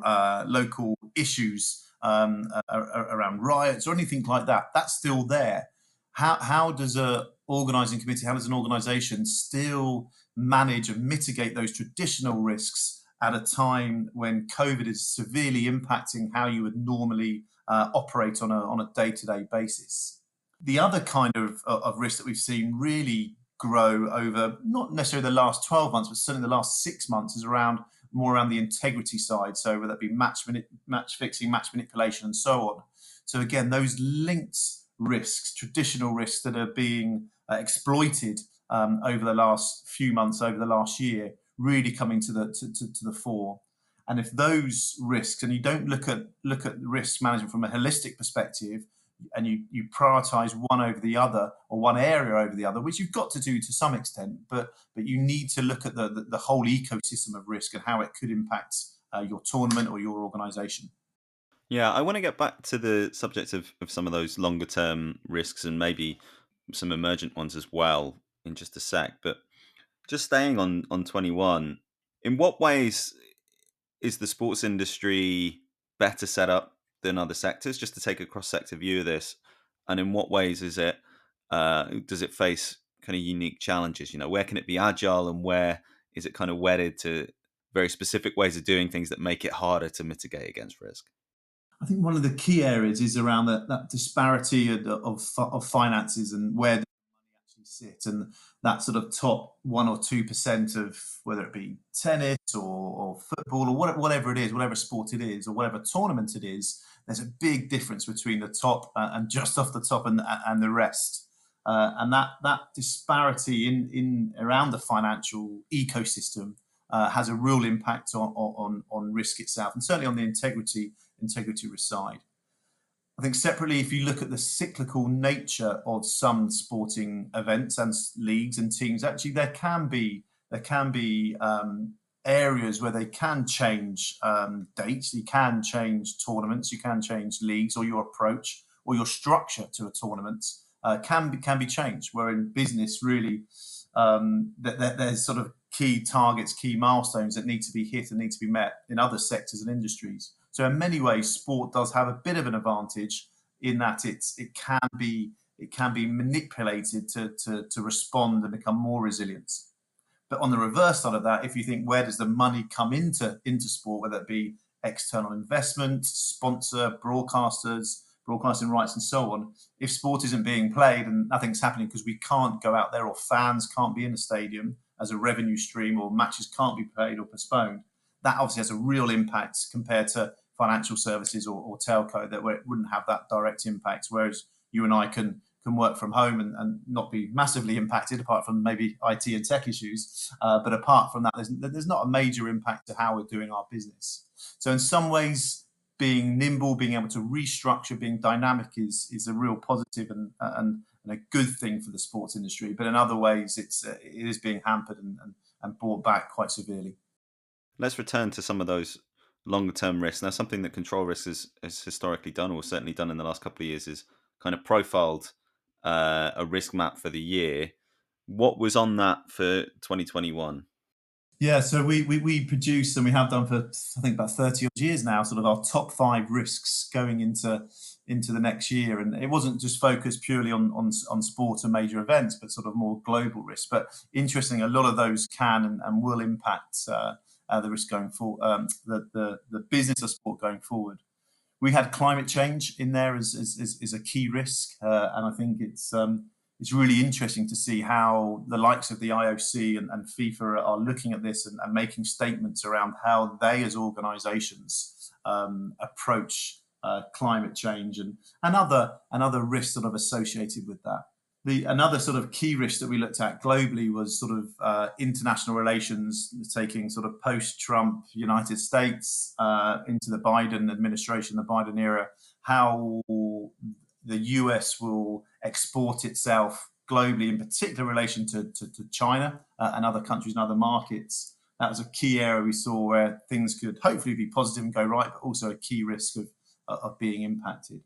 Speaker 5: issues around riots or anything like that. That's still there. How does an organising committee, how does an organisation still manage and mitigate those traditional risks at a time when COVID is severely impacting how you would normally operate on a day-to-day basis? The other kind of risk that we've seen really grow over not necessarily the last 12 months, but certainly the last 6 months, is more around the integrity side. So whether that be match fixing, match manipulation, and so on. So again, those linked risks, traditional risks that are being exploited over the last few months, over the last year, really coming to the fore. And if those risks, and you don't look at risk management from a holistic perspective, and you prioritize one over the other, or one area over the other, which you've got to do to some extent, but you need to look at the whole ecosystem of risk and how it could impact your tournament or your organization.
Speaker 2: Yeah, I want to get back to the subject of some of those longer term risks and maybe some emergent ones as well in just a sec. But just staying on 21, in what ways is the sports industry better set up than other sectors? Just to take a cross sector view of this, and in what ways is it does it face kind of unique challenges? You know, where can it be agile, and where is it kind of wedded to very specific ways of doing things that make it harder to mitigate against risk?
Speaker 5: I think one of the key areas is around that disparity of finances and where the money actually sit, and that sort of top 1 or 2% of whether it be tennis or football or whatever it is, whatever sport it is, or whatever tournament it is. There's a big difference between the top and just off the top and the rest, and that disparity in around the financial ecosystem has a real impact on risk itself, and certainly on the integrity risk side. I think separately, if you look at the cyclical nature of some sporting events and leagues and teams, actually there can be areas where they can change dates, you can change tournaments, you can change leagues, or your approach or your structure to a tournament can be changed. Where in business, really, there's sort of key targets, key milestones that need to be hit and need to be met in other sectors and industries. So in many ways, sport does have a bit of an advantage in that it can be manipulated to respond and become more resilient. But on the reverse side of that, if you think, where does the money come into sport, whether it be external investment, sponsor, broadcasting rights, and so on, if sport isn't being played and nothing's happening because we can't go out there, or fans can't be in the stadium as a revenue stream, or matches can't be played or postponed, that obviously has a real impact compared to financial services or telco, where it wouldn't have that direct impact. Whereas you and I can work from home and not be massively impacted, apart from maybe IT and tech issues. But apart from that, there's not a major impact to how we're doing our business. So in some ways, being nimble, being able to restructure, being dynamic is a real positive and a good thing for the sports industry. But in other ways, it is being hampered and brought back quite severely.
Speaker 2: Let's return to some of those longer term risks. Now, something that Control Risk has historically done, or certainly done in the last couple of years, is kind of profiled a risk map for the year. What was on that for 2021?
Speaker 5: Yeah, so we produce, and we have done for I think about 30 odd years now, sort of our top 5 risks going into the next year. And it wasn't just focused purely on sport and major events, but sort of more global risks. But interesting, a lot of those can and will impact the risk going forward, the business of sport going forward. We had climate change in there as a key risk, and I think it's really interesting to see how the likes of the IOC and FIFA are looking at this and making statements around how they as organisations approach climate change and other risks sort of associated with that. Another sort of key risk that we looked at globally was sort of international relations, taking sort of post-Trump United States into the Biden administration, the Biden era, how the US will export itself globally, in particular in relation to China and other countries and other markets. That was a key area we saw where things could hopefully be positive and go right, but also a key risk of being impacted.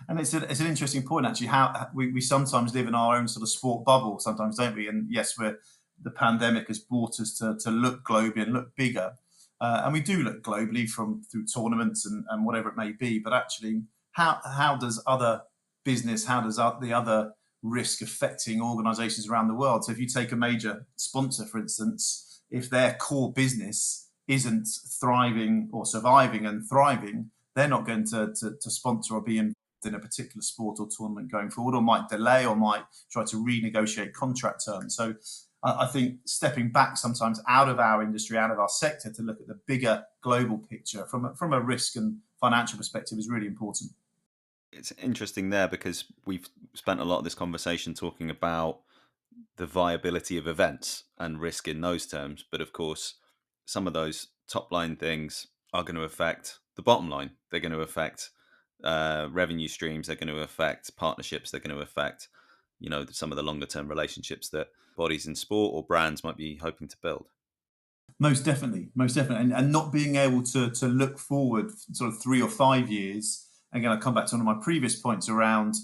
Speaker 5: And it's an interesting point, actually, how we sometimes live in our own sort of sport bubble, sometimes, don't we? And yes, the pandemic has brought us to look globally and look bigger. And we do look globally through tournaments and whatever it may be. But actually, how does other business, how does the other risk affecting organisations around the world? So if you take a major sponsor, for instance, if their core business isn't thriving or surviving and thriving, they're not going to sponsor or be involved in a particular sport or tournament going forward, or might delay, or might try to renegotiate contract terms. So I think stepping back sometimes out of our industry, out of our sector, to look at the bigger global picture from a risk and financial perspective is really important.
Speaker 2: It's interesting there because we've spent a lot of this conversation talking about the viability of events and risk in those terms. But of course, some of those top line things are going to affect the bottom line. They're going to affect revenue streams. They're going to affect partnerships. They're going to affect, some of the longer term relationships that bodies in sport or brands might be hoping to build.
Speaker 5: Most definitely, and not being able to look forward sort of 3 or 5 years. Again, I come back to one of my previous points around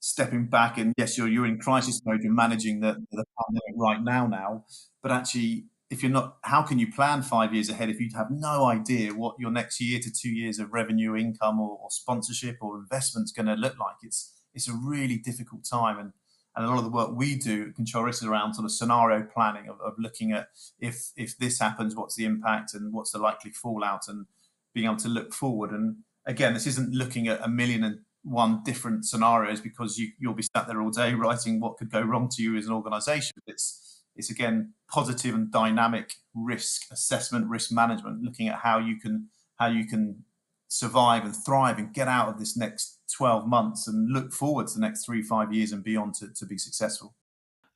Speaker 5: stepping back, and yes, you're in crisis mode. You're managing the pandemic right now, but actually, if you're not, how can you plan 5 years ahead if you have no idea what your next year to 2 years of revenue, income, or sponsorship or investment is going to look like? It's a really difficult time, and a lot of the work we do at Control Risk is around sort of scenario planning of looking at if this happens, what's the impact and what's the likely fallout, and being able to look forward. And again, this isn't looking at 1,000,001 different scenarios, because you'll be sat there all day writing what could go wrong to you as an organization. It's again positive and dynamic risk assessment, risk management, looking at how you can survive and thrive and get out of this next 12 months and look forward to the next 3-5 years and beyond to be successful.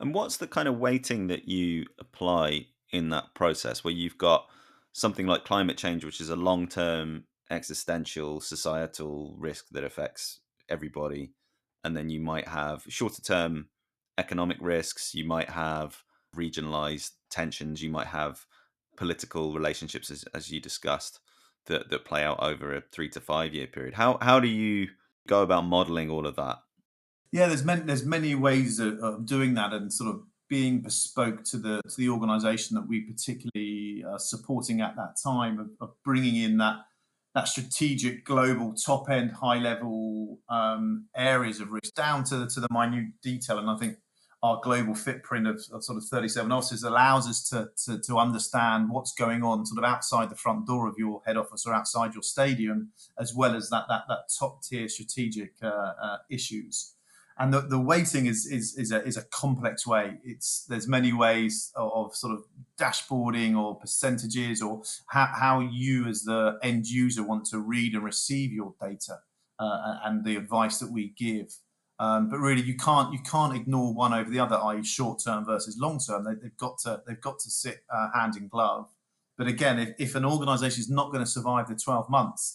Speaker 2: And what's the kind of weighting that you apply in that process, where you've got something like climate change, which is a long-term existential societal risk that affects everybody, and then you might have shorter-term economic risks, you might have regionalized tensions, you might have political relationships, as you discussed, that play out over a 3 to 5 year period. How do you go about modeling all of that?
Speaker 5: Yeah, there's many ways of doing that, and sort of being bespoke to the organisation that we particularly are supporting at that time, of bringing in that strategic, global, top end, high level areas of risk down to the minute detail. And I think our global footprint of sort of 37 offices allows us to understand what's going on sort of outside the front door of your head office or outside your stadium, as well as that top tier strategic issues. And the weighting is a complex way. There's many ways of sort of dashboarding or percentages, or how you as the end user want to read and receive your data and the advice that we give. But really, you can't ignore one over the other, i.e., short term versus long term. They've got to sit hand in glove. But again, if an organisation is not going to survive the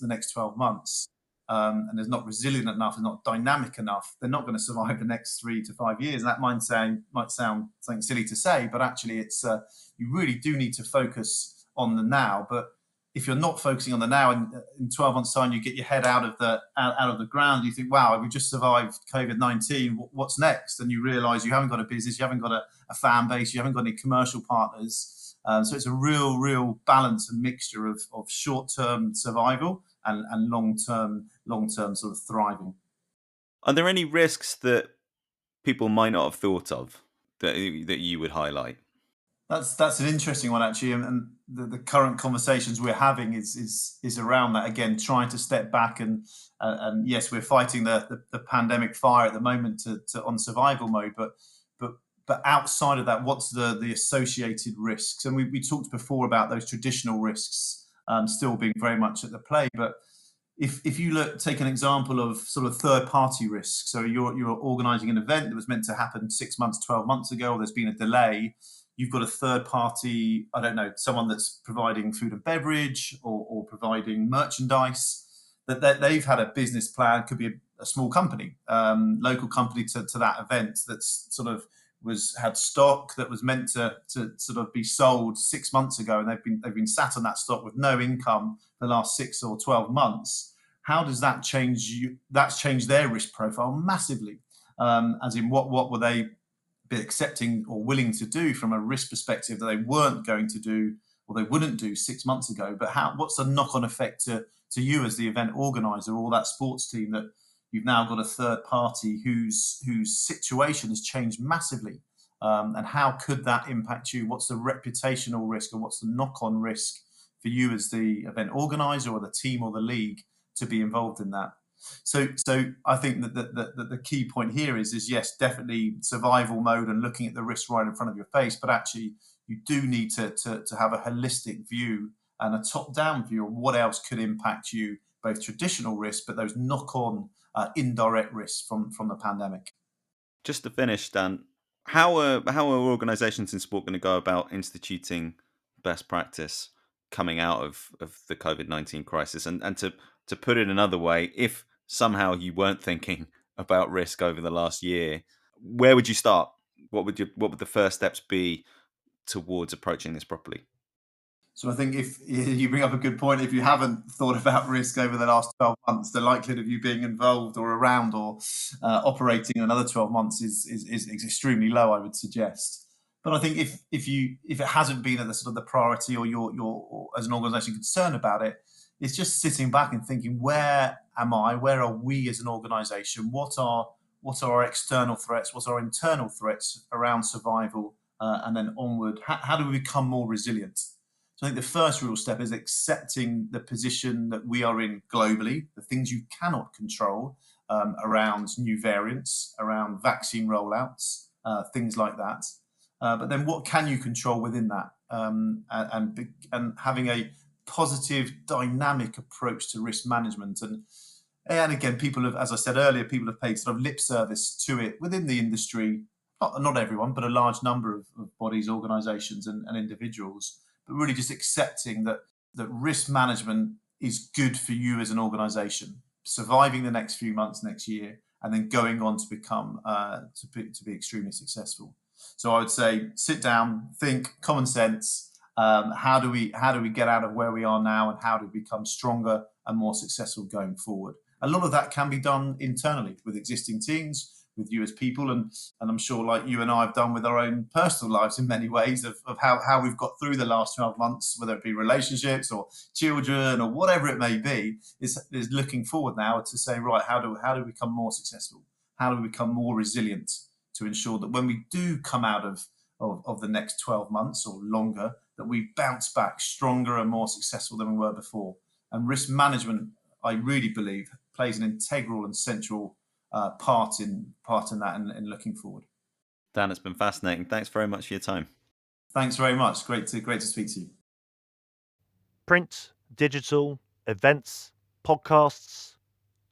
Speaker 5: next 12 months, and is not resilient enough, and not dynamic enough, they're not going to survive the next 3 to 5 years. And that might sound something silly to say, but actually, it's you really do need to focus on the now. But if you're not focusing on the now, and in 12 months' time you get your head out of the ground, you think, wow, we just survived COVID-19. What's next? And you realise you haven't got a business, you haven't got a fan base, you haven't got any commercial partners. So it's a real balance and mixture of short-term survival and long-term sort of thriving.
Speaker 2: Are there any risks that people might not have thought of that you would highlight?
Speaker 5: That's an interesting one, actually, and the current conversations we're having is around that. Again, trying to step back and yes, we're fighting the pandemic fire at the moment to on survival mode, but outside of that, what's the associated risks? And we talked before about those traditional risks still being very much at the play, but if you take an example of sort of third-party risks, so you're organising an event that was meant to happen 6 months, 12 months ago, or there's been a delay. You've got a third party, I don't know, someone that's providing food and beverage or providing merchandise, that they've had a business plan, could be a small company, local company to that event, that's sort of had stock that was meant to sort of be sold 6 months ago, and they've been sat on that stock with no income for the last 6 or 12 months. How does that change that's changed their risk profile massively? As in, what were they be accepting or willing to do from a risk perspective that they weren't going to do, or they wouldn't do 6 months ago? But what's the knock-on effect to you as the event organizer, or that sports team, that you've now got a third party whose situation has changed massively? And how could that impact you? What's the reputational risk, or what's the knock-on risk for you as the event organizer or the team or the league to be involved in that? So I think that the key point here is yes, definitely survival mode and looking at the risk right in front of your face, but actually you do need to have a holistic view and a top-down view of what else could impact you, both traditional risks, but those knock-on indirect risks from the pandemic.
Speaker 2: Just to finish, Dan, how are organisations in sport going to go about instituting best practice coming out of the COVID-19 crisis? And to put it another way, if somehow you weren't thinking about risk over the last year, where would you start? What would the first steps be towards approaching this properly?
Speaker 5: So I think if you bring up a good point, if you haven't thought about risk over the last 12 months, the likelihood of you being involved or around or operating in another 12 months is extremely low, I would suggest. But I think if it hasn't been at the sort of the priority or you're as an organisation concerned about it, it's just sitting back and thinking, where am I? Where are we as an organisation? What are our external threats? What are our internal threats around survival and then onward? How do we become more resilient? So I think the first real step is accepting the position that we are in globally, the things you cannot control around new variants, around vaccine rollouts, things like that. But then what can you control within that? And having a positive, dynamic approach to risk management. And again, people have, as I said earlier, people have paid sort of lip service to it within the industry. Not everyone, but a large number of bodies, organisations and individuals. But really just accepting that risk management is good for you as an organisation, surviving the next few months, next year, and then going on to become to be extremely successful. So I would say, sit down, think, common sense. How do we get out of where we are now, and how do we become stronger and more successful going forward? A lot of that can be done internally with existing teams, with you as people, and I'm sure, like you and I have done with our own personal lives in many ways, of how we've got through the last 12 months, whether it be relationships or children or whatever it may be, is looking forward now to say, right, how do we become more successful? How do we become more resilient to ensure that when we do come out of the next 12 months or longer, that we bounce back stronger and more successful than we were before? And risk management, I really believe, plays an integral and central part in that and looking forward.
Speaker 2: Dan, it's been fascinating. Thanks very much for your time.
Speaker 5: Thanks very much. Great to speak to you.
Speaker 1: Print, digital, events, podcasts,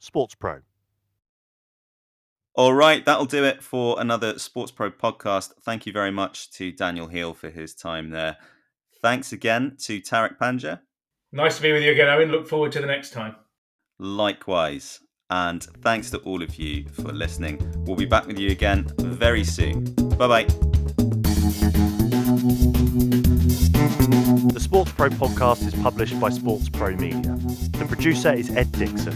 Speaker 1: SportsPro.
Speaker 2: All right, that'll do it for another SportsPro podcast. Thank you very much to Daniel Heel for his time there. Thanks again to Tariq Panja. Nice
Speaker 3: to be with you again, Owen. Look forward to the next time.
Speaker 2: Likewise. And thanks to all of you for listening. We'll be back with you again very soon. Bye-bye.
Speaker 1: The SportsPro podcast is published by SportsPro Media. The producer is Ed Dixon.